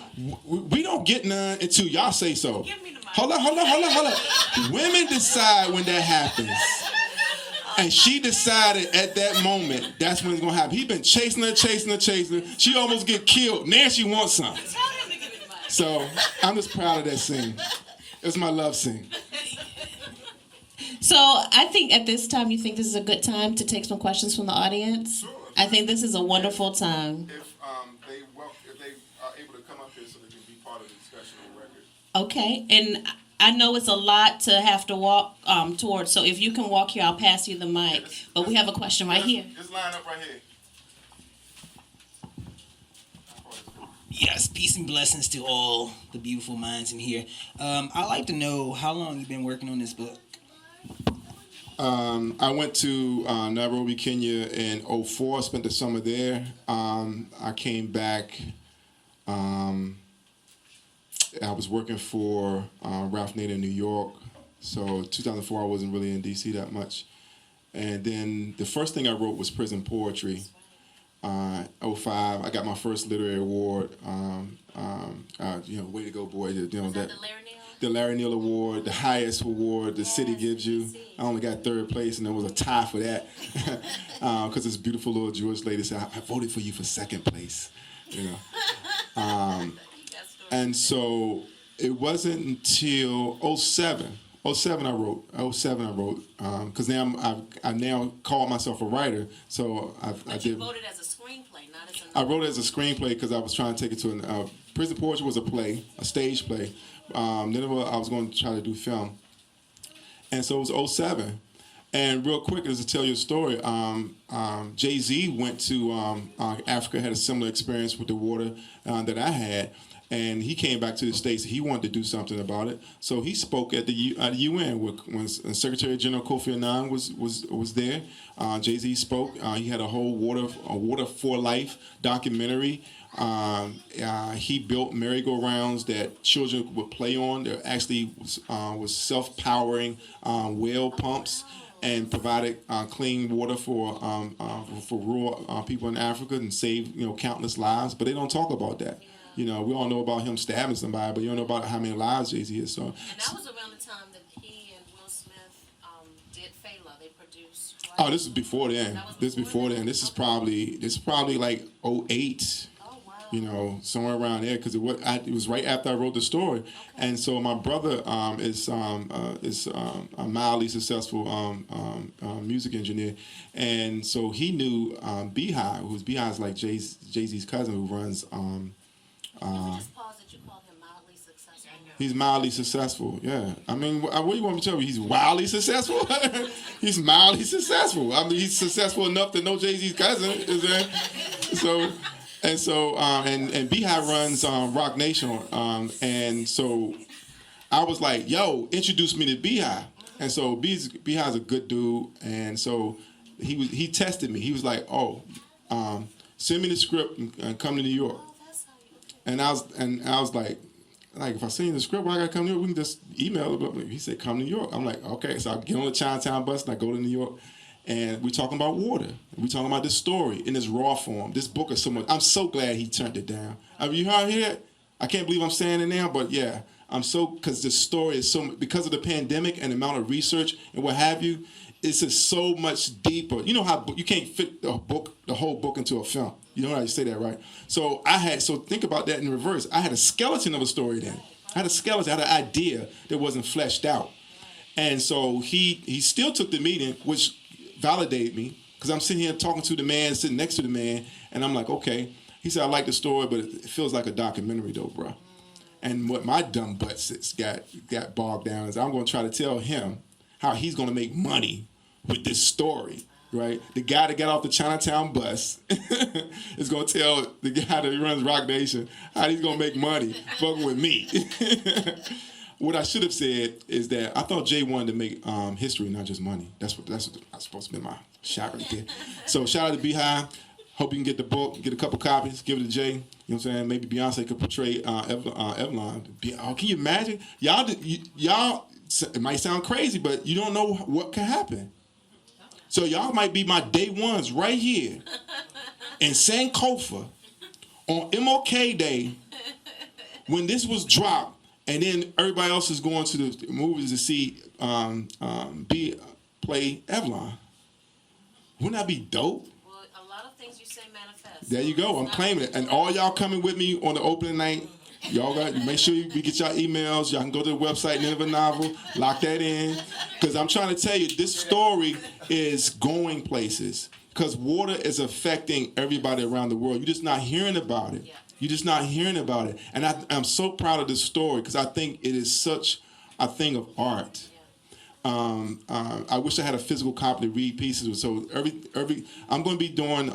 we don't get none until y'all say so. Give me the mic. Hold on. Women decide when that happens. And she decided at that moment, that's when it's going to happen. He been chasing her. She almost get killed. Now she wants some. Tell him to give me the mic. So I'm just proud of that scene. It's my love scene. So I think at this time, you think this is a good time to take some questions from the audience? Sure. I think this is a wonderful time. If they are able to come up here so they can be part of the discussion on record. Okay, and I know it's a lot to have to walk towards, so if you can walk here, I'll pass you the mic. But we have a question right here. Just line up right here. Yes, peace and blessings to all the beautiful minds in here. I'd like to know how long you've been working on this book. I went to Nairobi, Kenya in 2004, spent the summer there. I came back. I was working for Ralph Nader in New York. So 2004, I wasn't really in D.C. that much. And then the first thing I wrote was prison poetry. 2005, I got my first literary award. Way to go, boy. Was that the Larry Neal? The Larry Neal Award, the highest award the city gives you. I only got third place, and there was a tie for that. Because this beautiful little Jewish lady said, I voted for you for second place. And so it wasn't until 2007 I wrote. Because now I now call myself a writer. So I did. You wrote it as a screenplay, not as a I wrote it as a screenplay because I was trying to take it to Prison Poetry was a play, a stage play. Nineveh, I was going to try to do film. And so it was 2007. And real quick, just to tell you a story, Jay-Z went to Africa, had a similar experience with the water that I had. And he came back to the States. He wanted to do something about it. So he spoke at the UN when Secretary General Kofi Annan was there. Jay-Z spoke. He had a whole Water for Life documentary. He built merry-go-rounds that children would play on. There actually was self-powering well pumps and provided clean water for rural people in Africa and saved countless lives. But they don't talk about that. We all know about him stabbing somebody, but you don't know about how many lives Jay-Z is. So. And that was around the time that he and Will Smith did Fela. They produced. Right? Oh, this is before then. This is probably like 2008. Oh, wow. Somewhere around there, because it was right after I wrote the story. Okay. And so my brother is a mildly successful music engineer, and so he knew Beehive, Beehive's like Jay-Z's cousin who runs. Just pause that you call him mildly successful. He's mildly successful, yeah. I mean, what do you want me to tell you? He's wildly successful? He's mildly successful. I mean, he's successful enough to know Jay-Z's cousin. And Beehive runs Rock Nation. And so I was like, yo, introduce me to Beehive. And so Beehive's a good dude. And so he tested me. He was like, send me the script and come to New York. And I was like, if I send you the script, why I gotta come to New York? We can just email it. But he said, come to New York. I'm like, okay. So I get on the Chinatown bus and I go to New York. And we're talking about water. We're talking about this story in its raw form. This book is so much. I'm so glad he turned it down. Have you heard it? I can't believe I'm saying it now, but yeah. Because this story is because of the pandemic and the amount of research and what have you, it's just so much deeper. You know how you can't fit the whole book into a film. You know how you say that, right? So think about that in reverse. I had a skeleton of a story then. I had an idea that wasn't fleshed out. And so he still took the meeting, which validated me, because I'm sitting here talking to the man, sitting next to the man, and I'm like, okay. He said, I like the story, but it feels like a documentary though, bro. And what my dumb butt got bogged down is I'm going to try to tell him how he's going to make money with this story, right? The guy that got off the Chinatown bus is going to tell the guy that runs Rock Nation how he's going to make money fucking with me. What I should have said is that I thought Jay wanted to make history, not just money. That's supposed to be my shot right there. So shout out to Beehive. Hope you can get the book, get a couple copies, give it to Jay. You know what I'm saying? Maybe Beyonce could portray Evelyn. Oh, can you imagine? Y'all, it might sound crazy, but you don't know what can happen. So y'all might be my day ones right here in Sankofa on MLK Day when this was dropped, and then everybody else is going to the movies to see play Evelyn. Wouldn't that be dope? Well, a lot of things you say manifest. There you go. I'm claiming it. And all y'all coming with me on the opening night, y'all got make sure we get y'all emails. Y'all can go to the website, Nineveh Novel, lock that in. Because I'm trying to tell you, this story is going places. Because water is affecting everybody around the world. You're just not hearing about it. You're just not hearing about it. And I'm so proud of this story because I think it is such a thing of art. I wish I had a physical copy to read pieces. So I'm going to be doing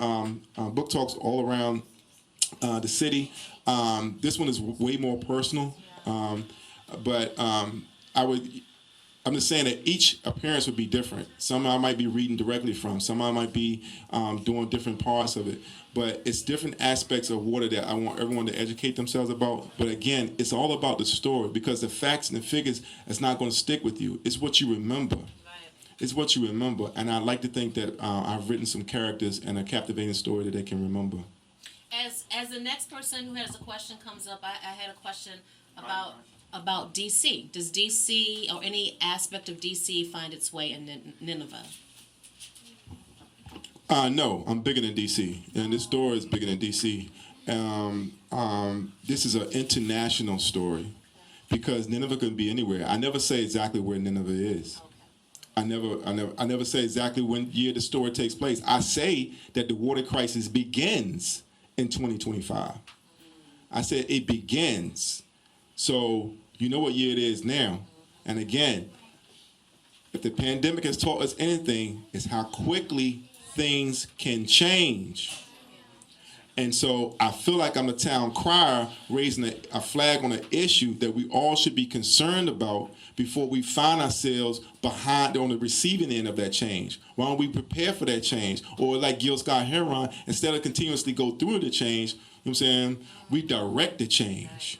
book talks all around the city. This one is way more personal, but I'm just saying that each appearance would be different. Some I might be reading directly from. Some I might be doing different parts of it. But it's different aspects of water that I want everyone to educate themselves about. But again, it's all about the story because the facts and the figures is not going to stick with you. It's what you remember. Right. It's what you remember. And I like to think that I've written some characters and a captivating story that they can remember. As the next person who has a question comes up, I had a question about DC. Does DC or any aspect of DC find its way in Nineveh? No, I'm bigger than DC, and this story is bigger than DC. This is an international story because Nineveh can be anywhere. I never say exactly where Nineveh is. I never say exactly when year the story takes place. I say that the water crisis begins in 2025. I said it begins. So you know what year it is now. And again, if the pandemic has taught us anything, it's how quickly things can change. And so I feel like I'm a town crier raising a flag on an issue that we all should be concerned about before we find ourselves behind on the receiving end of that change. Why don't we prepare for that change? Or like Gil Scott-Heron, instead of continuously go through the change, you know what I'm saying, we direct the change.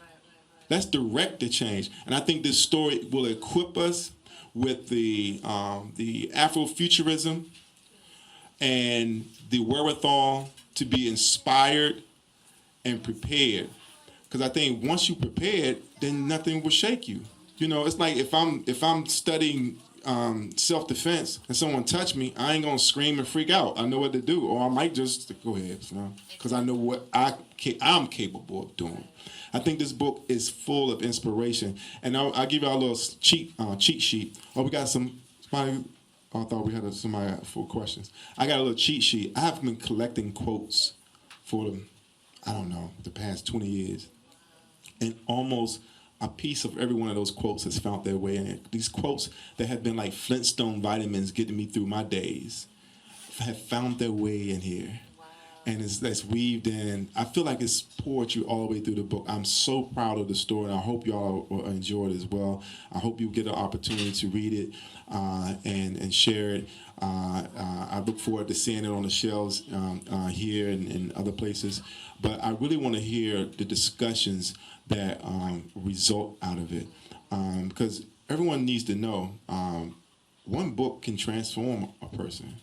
Let's direct the change. And I think this story will equip us with the afrofuturism and the wherewithal to be inspired and prepared. Because I think once you're prepared, then nothing will shake you. You know, it's like if I'm studying self-defense and someone touch me, I ain't gonna scream and freak out. I know what to do, or I might just go ahead, because I know what I'm capable of doing. I think this book is full of inspiration, and I'll give y'all a little cheat sheet. Oh, we got somebody. I thought we had somebody for questions. I got a little cheat sheet. I have been collecting quotes for the past 20 years, and almost a piece of every one of those quotes has found their way in it. These quotes that have been like Flintstone vitamins getting me through my days have found their way in here. Wow. And it's weaved in. I feel like it's poetry all the way through the book. I'm so proud of the story, and I hope y'all will enjoy it as well. I hope you get an opportunity to read it and share it. I look forward to seeing it on the shelves here and other places. But I really want to hear the discussions that result out of it, because everyone needs to know one book can transform a person.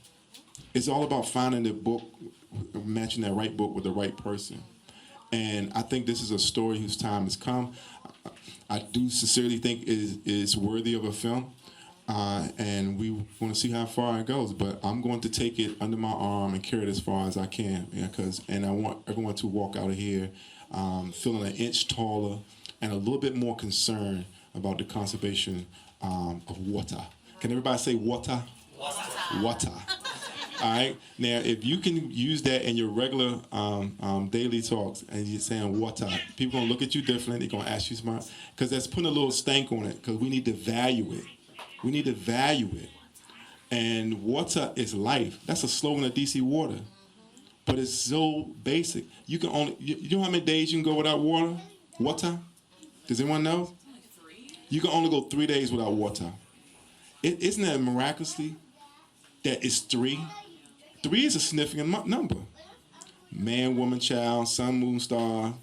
It's all about finding the book, matching that right book with the right person. And I think this is a story whose time has come. I do sincerely think it is worthy of a film. and we want to see how far it goes. But I'm going to take it under my arm and carry it as far as I can, and I want everyone to walk out of here feeling an inch taller and a little bit more concerned about the conservation of water. Can everybody say water? Water. All right. Now, if you can use that in your regular daily talks, and you're saying water, people gonna look at you different. They're gonna ask you smart, because that's putting a little stank on it. Because we need to value it. We need to value it. And water is life. That's a slogan of DC Water, but it's so basic. You can only you know how many days you can go without water? Water. Does anyone know? You can only go 3 days without water. Isn't that miraculously that it's 3? 3 is a significant number. Man, woman, child, sun, moon, star,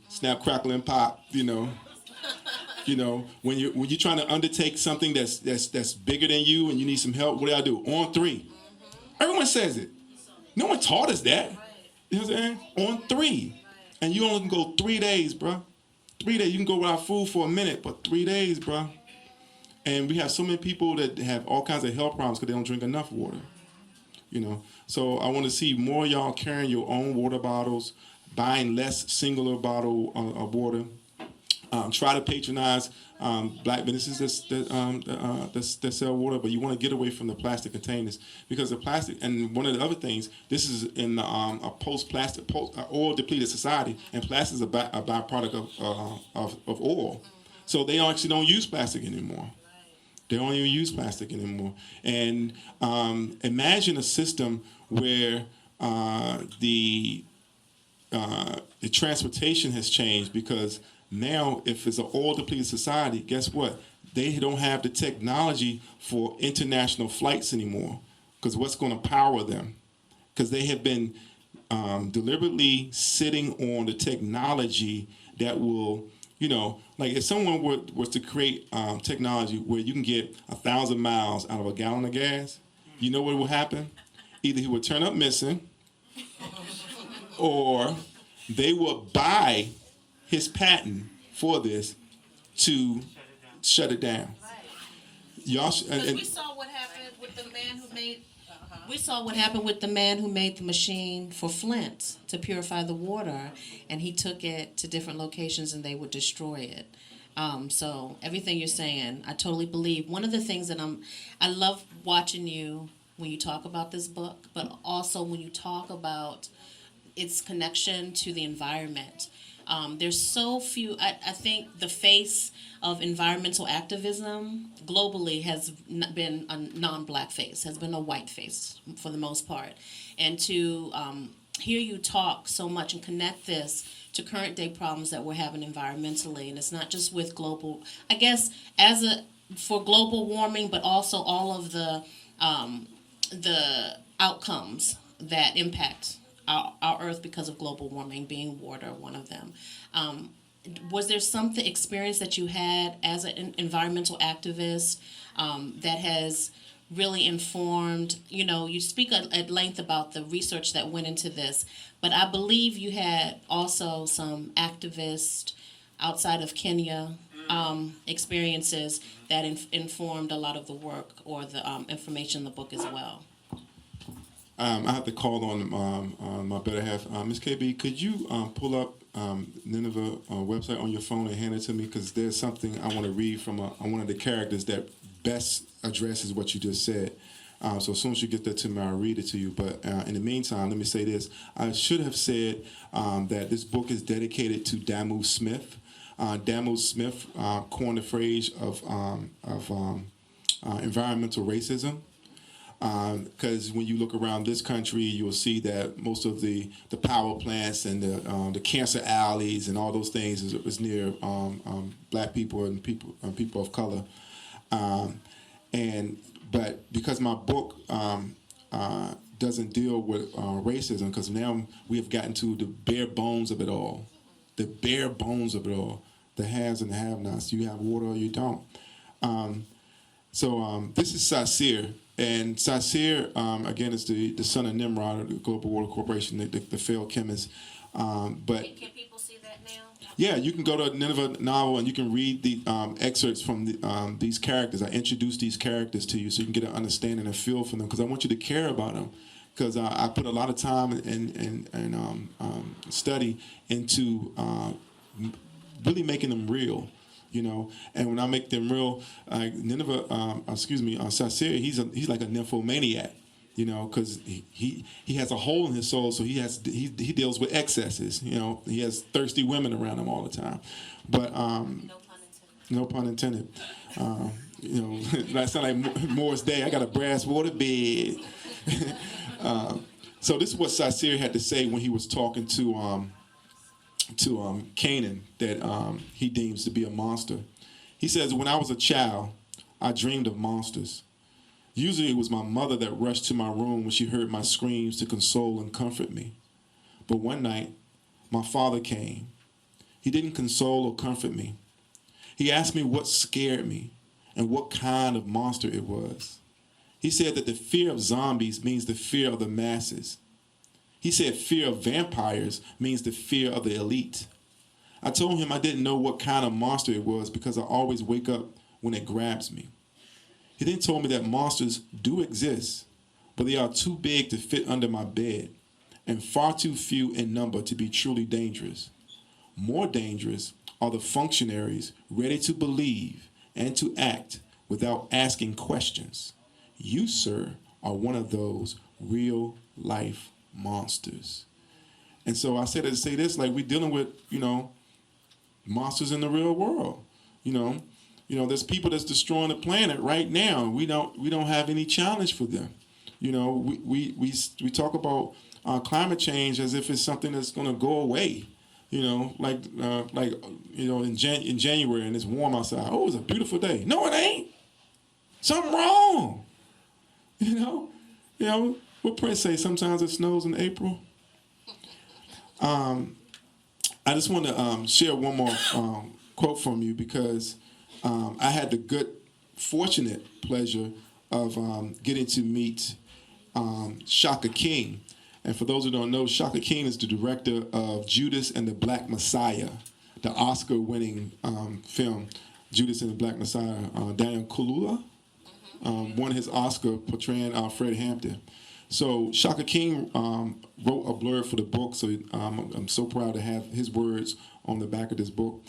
snap, crackle, and pop. When you're trying to undertake something that's bigger than you and you need some help, what do I do? On 3. Everyone says it. No one taught us that. You know what I'm saying? On 3, and you only can go 3 days, bro. 3 days. You can go without food for a minute, but 3 days, bro. And we have so many people that have all kinds of health problems because they don't drink enough water. So I want to see more of y'all carrying your own water bottles, buying less singular bottle of water. Try to patronize black businesses that sell water, but you want to get away from the plastic containers, because the plastic, and one of the other things, this is in a post-plastic, oil depleted society, and plastic is a byproduct of oil. So they actually don't use plastic anymore. They don't even use plastic anymore. And imagine a system where the transportation has changed, because now if it's an oil depleted society, guess what? They don't have the technology for international flights anymore, because what's going to power them? Because they have been deliberately sitting on the technology that will, like if someone was to create technology where you can get 1,000 miles out of a gallon of gas, you know what will happen? Either he would turn up missing, or they would buy his patent for this to shut it down. Y'all, we saw what happened with the man who made. We saw what happened with the man who made the machine for Flint to purify the water, and he took it to different locations and they would destroy it. So everything you're saying, I totally believe. One of the things that I love watching you when you talk about this book, but also when you talk about its connection to the environment. There's so few, I think the face of environmental activism globally has been a non-black face, has been a white face for the most part. And to hear you talk so much and connect this to current day problems that we're having environmentally, and it's not just with global, I guess, for global warming, but also all of the outcomes that impact our earth because of global warming, being water, one of them. Was there something experience that you had as an environmental activist that has really informed, you speak at length about the research that went into this, but I believe you had also some activists outside of Kenya experiences that informed a lot of the work or the information in the book as well. I have to call on my better half. Ms. KB, could you pull up Nineveh website on your phone and hand it to me? Because there's something I want to read from one of the characters that best addresses what you just said. So as soon as you get that to me, I'll read it to you. But in the meantime, let me say this. I should have said that this book is dedicated to Damu Smith. Damu Smith coined the phrase of environmental racism. Because when you look around this country, you'll see that most of the power plants and the cancer alleys and all those things is near black people and people of color. But because my book doesn't deal with racism, because now we have gotten to the bare bones of it all, the haves and the have-nots. You have water or you don't. So this is Sasir. And Sasir, again, is the son of Nimrod, the Global Water Corporation, the failed chemist. But Can people see that now? yeah, you can go to Nineveh Novel and you can read the excerpts from these characters. I introduce these characters to you so you can get an understanding and feel for them, because I want you to care about them. Because I put a lot of time and study into really making them real, you know. And when I make them real, Sasir, he's like a nymphomaniac, you know, because he has a hole in his soul, so he deals with excesses, you know. He has thirsty women around him all the time, but no pun intended. You know, that sound like Morris Day. I got a brass water bed. So this is what Sasir had to say when he was talking to Canaan, that he deems to be a monster. He says, "When I was a child, I dreamed of monsters. Usually it was my mother that rushed to my room when she heard my screams to console and comfort me. But one night, my father came. He didn't console or comfort me. He asked me what scared me and what kind of monster it was. He said that the fear of zombies means the fear of the masses. He said fear of vampires means the fear of the elite. I told him I didn't know what kind of monster it was because I always wake up when it grabs me. He then told me that monsters do exist, but they are too big to fit under my bed and far too few in number to be truly dangerous. More dangerous are the functionaries ready to believe and to act without asking questions. You, sir, are one of those real-life monsters." And so I said to say this, like, we're dealing with, you know, monsters in the real world. You know, there's people that's destroying the planet right now. We don't have any challenge for them. You know, we talk about climate change as if it's something that's going to go away. You know, like you know, in January and it's warm outside. Oh, it's a beautiful day. No, it ain't. Something wrong. You know what Prince say? Sometimes it snows in April. I just want to share one more quote from you, because I had the fortunate pleasure of getting to meet Shaka King. And for those who don't know, Shaka King is the director of Judas and the Black Messiah, the Oscar-winning film, Judas and the Black Messiah. Daniel Kaluuya won his Oscar portraying Fred Hampton. So Shaka King wrote a blurb for the book, so I'm so proud to have his words on the back of this book.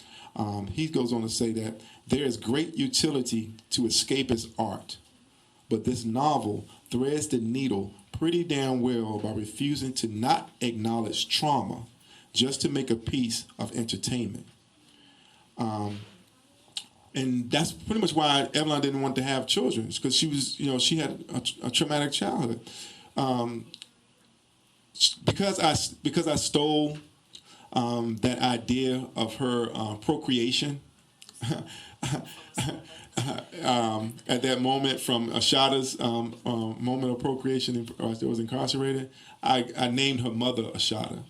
He goes on to say that there is great utility to escapist art, but this novel threads the needle pretty damn well by refusing to not acknowledge trauma just to make a piece of entertainment. And that's pretty much why Evelyn didn't want to have children, because she had a traumatic childhood. Because I stole that idea of her procreation at that moment from Ashada's moment of procreation, that was incarcerated. I named her mother Ashada,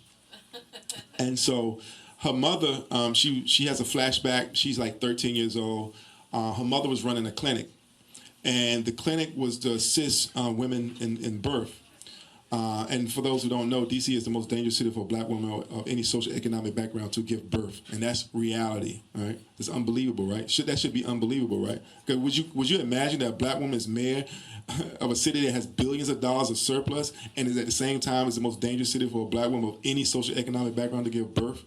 and so her mother, she has a flashback. She's like 13 years old. Her mother was running a clinic, and the clinic was to assist women in birth. And for those who don't know, D.C. is the most dangerous city for a black woman of any social economic background to give birth, and that's reality, right? It's unbelievable, right? That should be unbelievable, right? Because would you imagine that a black woman is mayor of a city that has billions of dollars of surplus and is at the same time is the most dangerous city for a black woman of any social economic background to give birth?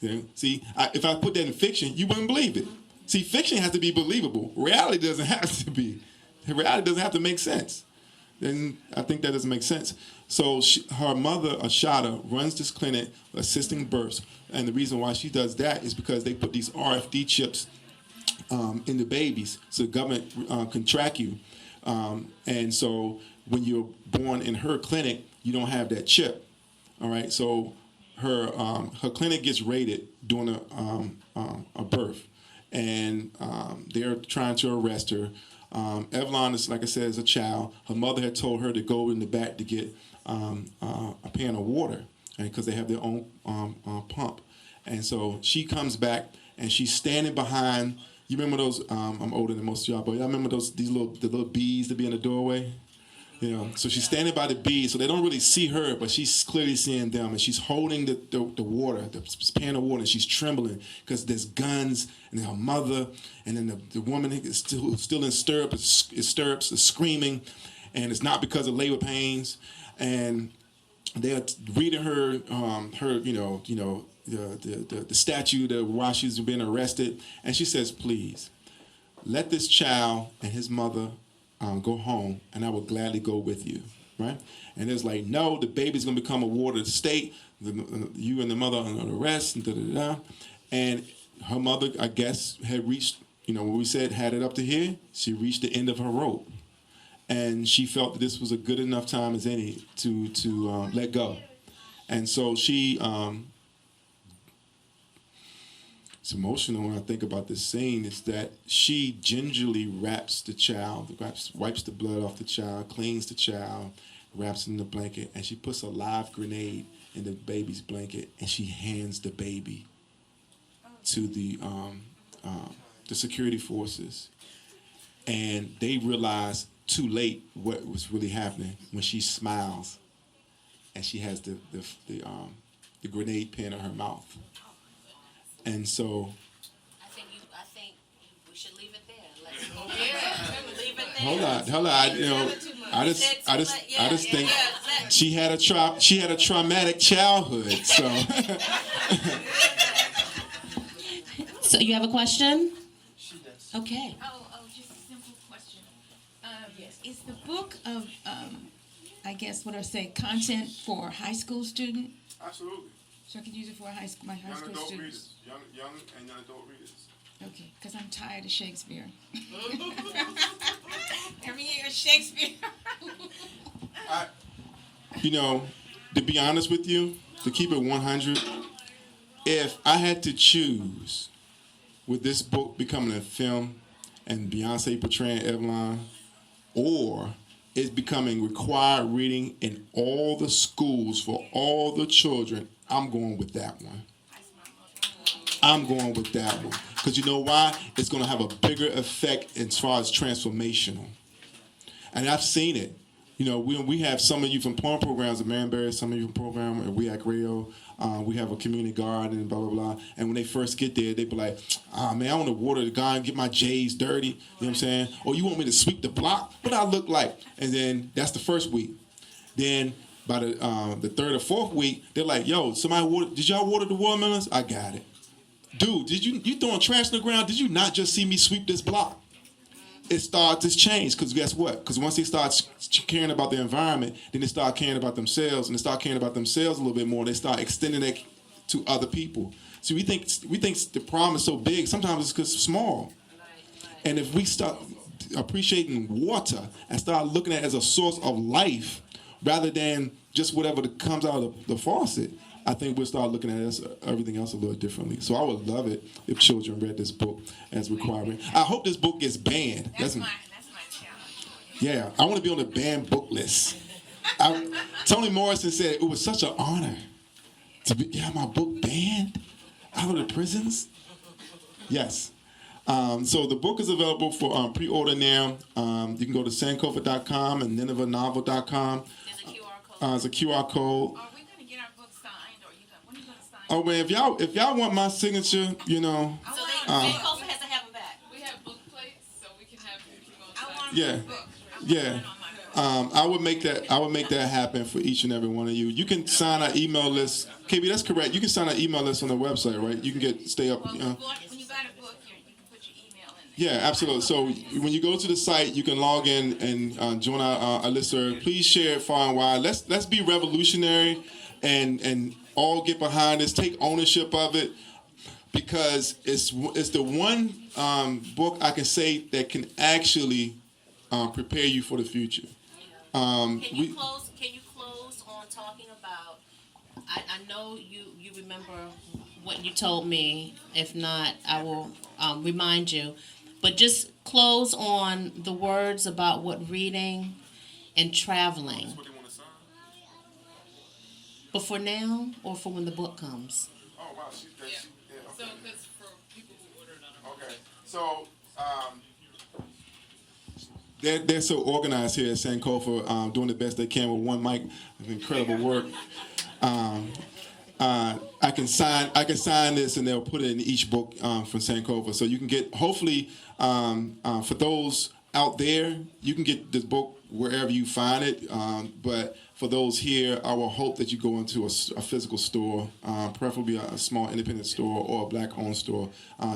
You know? See, if I put that in fiction, you wouldn't believe it. See, fiction has to be believable. Reality doesn't have to be. Reality doesn't have to make sense. Then I think that doesn't make sense. So her mother, Ashada, runs this clinic assisting births. And the reason why she does that is because they put these RFD chips in the babies so the government can track you. And so when you're born in her clinic, you don't have that chip. All right. So her clinic gets raided during a birth. And they're trying to arrest her. Evelyn is, like I said, is a child. Her mother had told her to go in the back to get a pan of water, because they have their own pump. And so she comes back and she's standing behind. You remember those? I'm older than most of y'all, but y'all remember the little bees that be in the doorway? So she's standing by the bees, so they don't really see her, but she's clearly seeing them, and she's holding the water, the pan of water, and she's trembling because there's guns, and her mother, and then the woman is still in stirrups, is screaming, and it's not because of labor pains, and they're reading her, the statute while she's being arrested, and she says, "Please, let this child and his mother go home, and I will gladly go with you," right? And it's like, no, the baby's gonna become a ward of the state. You and the mother are under arrest, and da-da-da. And her mother, I guess, had reached, when we said had it up to here, she reached the end of her rope, and she felt that this was a good enough time as any to let go, and so she. It's emotional when I think about this scene, is that she gingerly wraps the child, wipes the blood off the child, cleans the child, wraps it in the blanket, and she puts a live grenade in the baby's blanket, and she hands the baby to the security forces. And they realize too late what was really happening when she smiles and she has the grenade pin in her mouth. And so, I think we should leave it there. Let's go there. Leave it there. hold on. I just think she had a traumatic childhood. So, So you have a question? Okay. Oh, just a simple question. Is the book of, content for a high school student? absolutely, So I could use it for my high school students? young and young adult readers. Okay, because I'm tired of Shakespeare. Every year Shakespeare. To be honest with you, to keep it 100, if I had to choose, with this book becoming a film and Beyonce portraying Evelyn, or it's becoming required reading in all the schools for all the children, I'm going with that one. Because you know why? It's going to have a bigger effect as far as transformational. And I've seen it. We have some of you from porn programs at Manbury, some of you from program at We Act Radio. We have a community garden and blah, blah, blah. And when they first get there, they be like, man, I want to water the garden, get my J's dirty. You know what I'm saying? Or you want me to sweep the block? What I look like? And then that's the first week. Then by the third or fourth week, they're like, yo, did y'all water the watermelons? I got it. Dude, you throwing trash on the ground? Did you not just see me sweep this block? It starts to change, because guess what? Because once they start caring about the environment, then they start caring about themselves, and they start caring about themselves a little bit more. They start extending it to other people. So we think the problem is so big. Sometimes it's because it's small. And if we start appreciating water and start looking at it as a source of life rather than just whatever comes out of the faucet, I think we'll start looking at everything else a little differently. So I would love it if children read this book as requirement. I hope this book gets banned. That's my challenge. Yeah, I want to be on the banned book list. Toni Morrison said it was such an honor to have my book banned out of the prisons. Yes. So the book is available for pre-order now. You can go to sankofa.com and ninevehnovel.com. There's a QR code. It's a QR code. Are we going to get our book signed, or when are you going to sign? Oh man, if y'all want my signature, So Sankofa has to have them back. We have book plates, so we can have I want Yeah. my book. yeah. I would make that happen for each and every one of you. You can sign our email list. KB, that's correct. You can sign our email list on the website, right? You can stay up. Well, when you buy the book, you can put your email in there. Yeah, absolutely. So when you go to the site, you can log in and join our listserv. Please share it far and wide. Let's be revolutionary and all get behind this. Take ownership of it, because it's the one book I can say that can actually prepare you for the future. Can you close on talking about? I know you remember what you told me. If not, I will remind you. But just close on the words about what reading and traveling. But for now, or for when the book comes? Oh wow, So, because for people who ordered on our Okay, so they're so organized here at Sankofa, doing the best they can with one mic. Incredible work. I can sign this, and they'll put it in each book from Sankofa. So you can get, hopefully, for those out there, you can get this book wherever you find it. But for those here, I will hope that you go into a physical store, preferably a small independent store or a black-owned store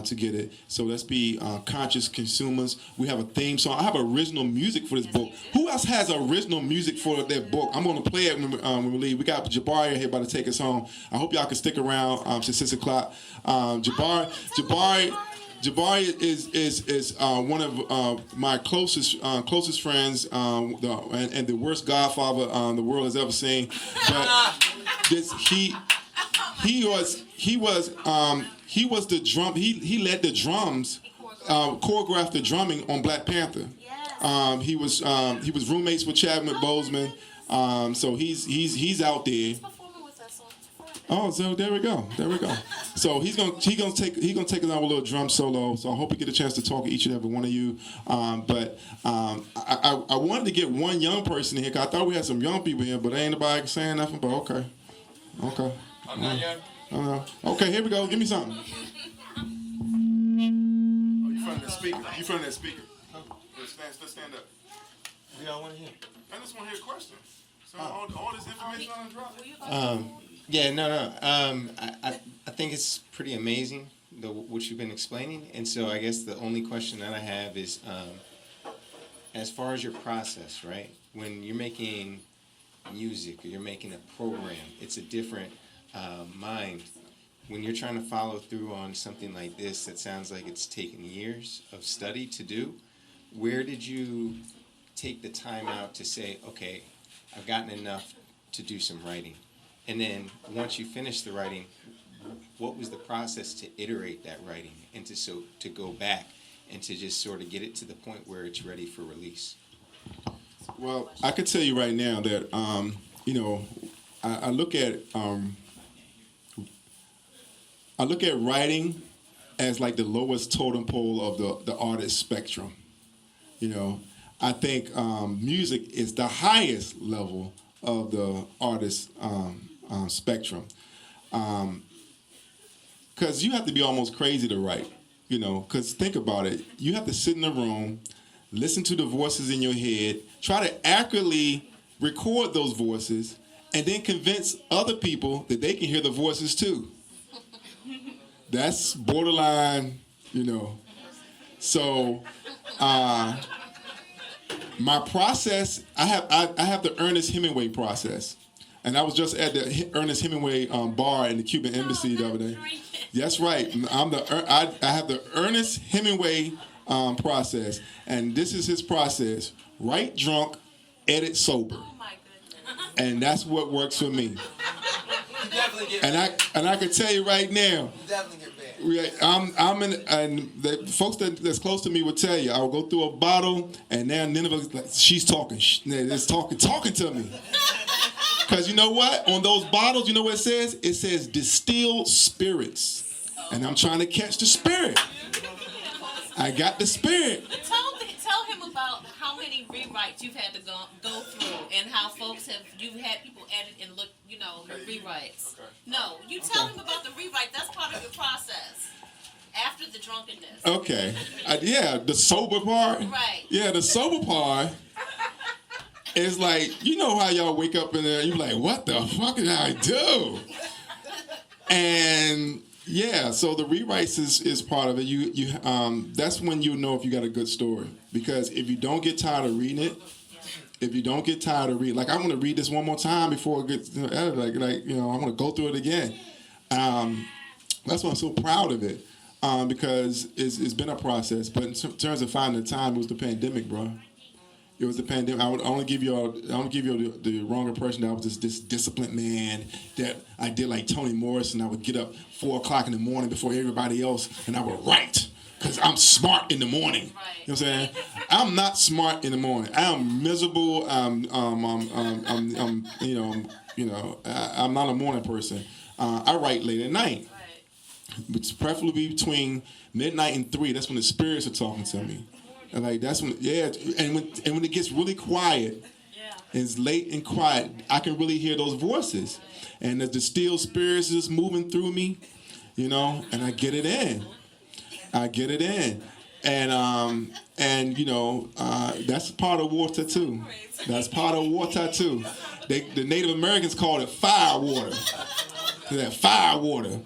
to get it. So let's be conscious consumers. We have a theme song. I have original music for this book. Who else has original music for their book? I'm going to play it when we leave. We got Jabari here about to take us home. I hope y'all can stick around to 6 o'clock. Jabari is one of my closest friends, and the worst godfather the world has ever seen. But he was the drum. He led the drums, choreographed the drumming on Black Panther. He was roommates with Chadwick Boseman. So he's out there. Oh, so there we go. So he's gonna take us on a little drum solo. So I hope we get a chance to talk to each and every one of you. But I wanted to get one young person in here, because I thought we had some young people here, but ain't nobody saying nothing. But okay. I'm not young. Okay, here we go. Give me something. Oh, you front of that speaker. Let's stand up. We all want to hear. I just want to hear a question. So all this information on the drop. Yeah, no. I think it's pretty amazing what you've been explaining, and so I guess the only question that I have is, as far as your process, right? When you're making music or you're making a program, it's a different mind. When you're trying to follow through on something like this, that sounds like it's taken years of study to do. Where did you take the time out to say, okay, I've gotten enough to do some writing? And then once you finish the writing, what was the process to iterate that writing and to go back and to just sort of get it to the point where it's ready for release? Well, I could tell you right now that I look at writing as like the lowest totem pole of the artist spectrum. I think music is the highest level of the artist spectrum, because you have to be almost crazy to write, because think about it. You have to sit in a room, listen to the voices in your head, try to accurately record those voices, and then convince other people that they can hear the voices too. That's borderline, So my process, I have the Ernest Hemingway process. And I was just at the Ernest Hemingway bar in the Cuban embassy the other day. That's right. I have the Ernest Hemingway process, and this is his process: write drunk, edit sober. Oh my goodness. And that's what works for me. You definitely get And I can tell you right now. You definitely get banned. I'm in, and the folks that's close to me will tell you. I will go through a bottle, and now Nineveh, she's talking. It's talking to me. Because you know what? On those bottles, you know what it says? It says distilled spirits. And I'm trying to catch the spirit. I got the spirit. Tell him about how many rewrites you've had to go through, and how you've had people edit and look, the rewrites. Okay. No, you tell him about the rewrite. That's part of your process. After the drunkenness. Okay. The sober part. Right. Yeah, the sober part. It's like, how y'all wake up in there, you're like, what the fuck did I do? And yeah, so the rewrites is part of it. You that's when you know if you got a good story. Because if you don't get tired of reading it, like I want to read this one more time before it gets edited, I want to go through it again. That's why I'm so proud of it, because it's been a process. But in terms of finding the time, it was the pandemic, bro. It was the pandemic. I would only give you the wrong impression that I was this disciplined man, that I did like Toni Morrison. I would get up 4 o'clock in the morning before everybody else, and I would write because I'm smart in the morning. Right. You know what I'm saying? I'm not smart in the morning. I'm miserable. I'm not a morning person. I write late at night. Right. It's preferably between midnight and 3. That's when the spirits are talking to me. And like that's when, yeah, and when it gets really quiet, it's late and quiet, I can really hear those voices, and the still spirits is moving through me, you know, and I get it in. And you know, that's part of water too. That's part of water too. The Native Americans called it fire water. That fire water.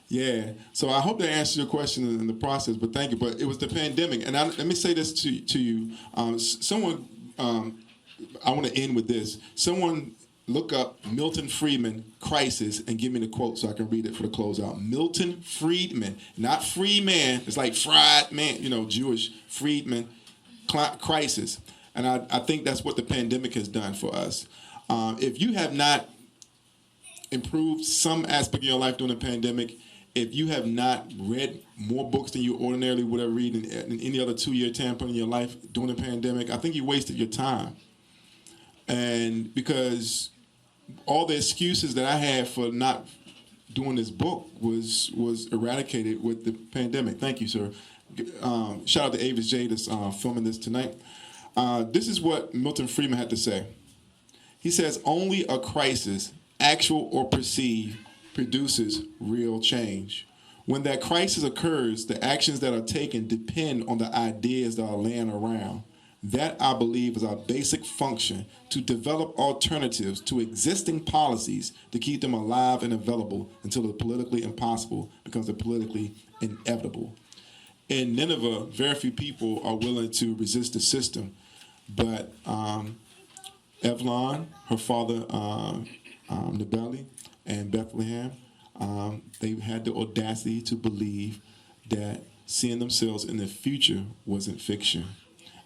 Yeah. So I hope that answers your question in the process. But thank you. But it was the pandemic, and let me say this to you. Someone, I want to end with this. Someone look up Milton Friedman crisis and give me the quote so I can read it for the closeout. Milton Friedman, not free man. It's like fried man, you know, Jewish Friedman crisis. And I think that's what the pandemic has done for us. If you have not improved some aspect of your life during the pandemic, if you have not read more books than you ordinarily would have read in any other 2-year time point in your life during the pandemic, I think you wasted your time. And because all the excuses that I had for not doing this book was eradicated with the pandemic. Thank you, sir. Shout out to Avis J that's filming this tonight. This is what Milton Friedman had to say. He says, only a crisis, actual or perceived, produces real change. When that crisis occurs, the actions that are taken depend on the ideas that are laying around. That, I believe, is our basic function, to develop alternatives to existing policies to keep them alive and available until the politically impossible becomes the politically inevitable. In Nineveh, very few people are willing to resist the system, but Evelyn, her father, Nibeli, and Bethlehem, they had the audacity to believe that seeing themselves in the future wasn't fiction,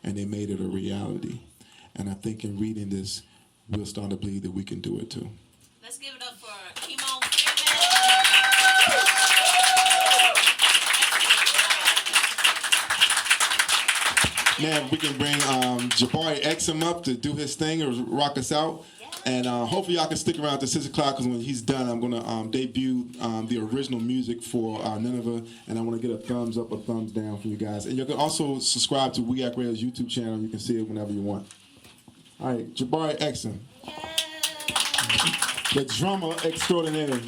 and they made it a reality. And I think in reading this, we'll start to believe that we can do it too. Let's give it up for kymone. Now we can bring Jabari Exum up to do his thing or rock us out. And hopefully y'all can stick around to 6 o'clock, because when he's done, I'm going to debut the original music for Nineveh, and I want to get a thumbs up or thumbs down from you guys. And you can also subscribe to We Act Radio's YouTube channel. You can see it whenever you want. All right, Jabari Exum, the drummer extraordinaire.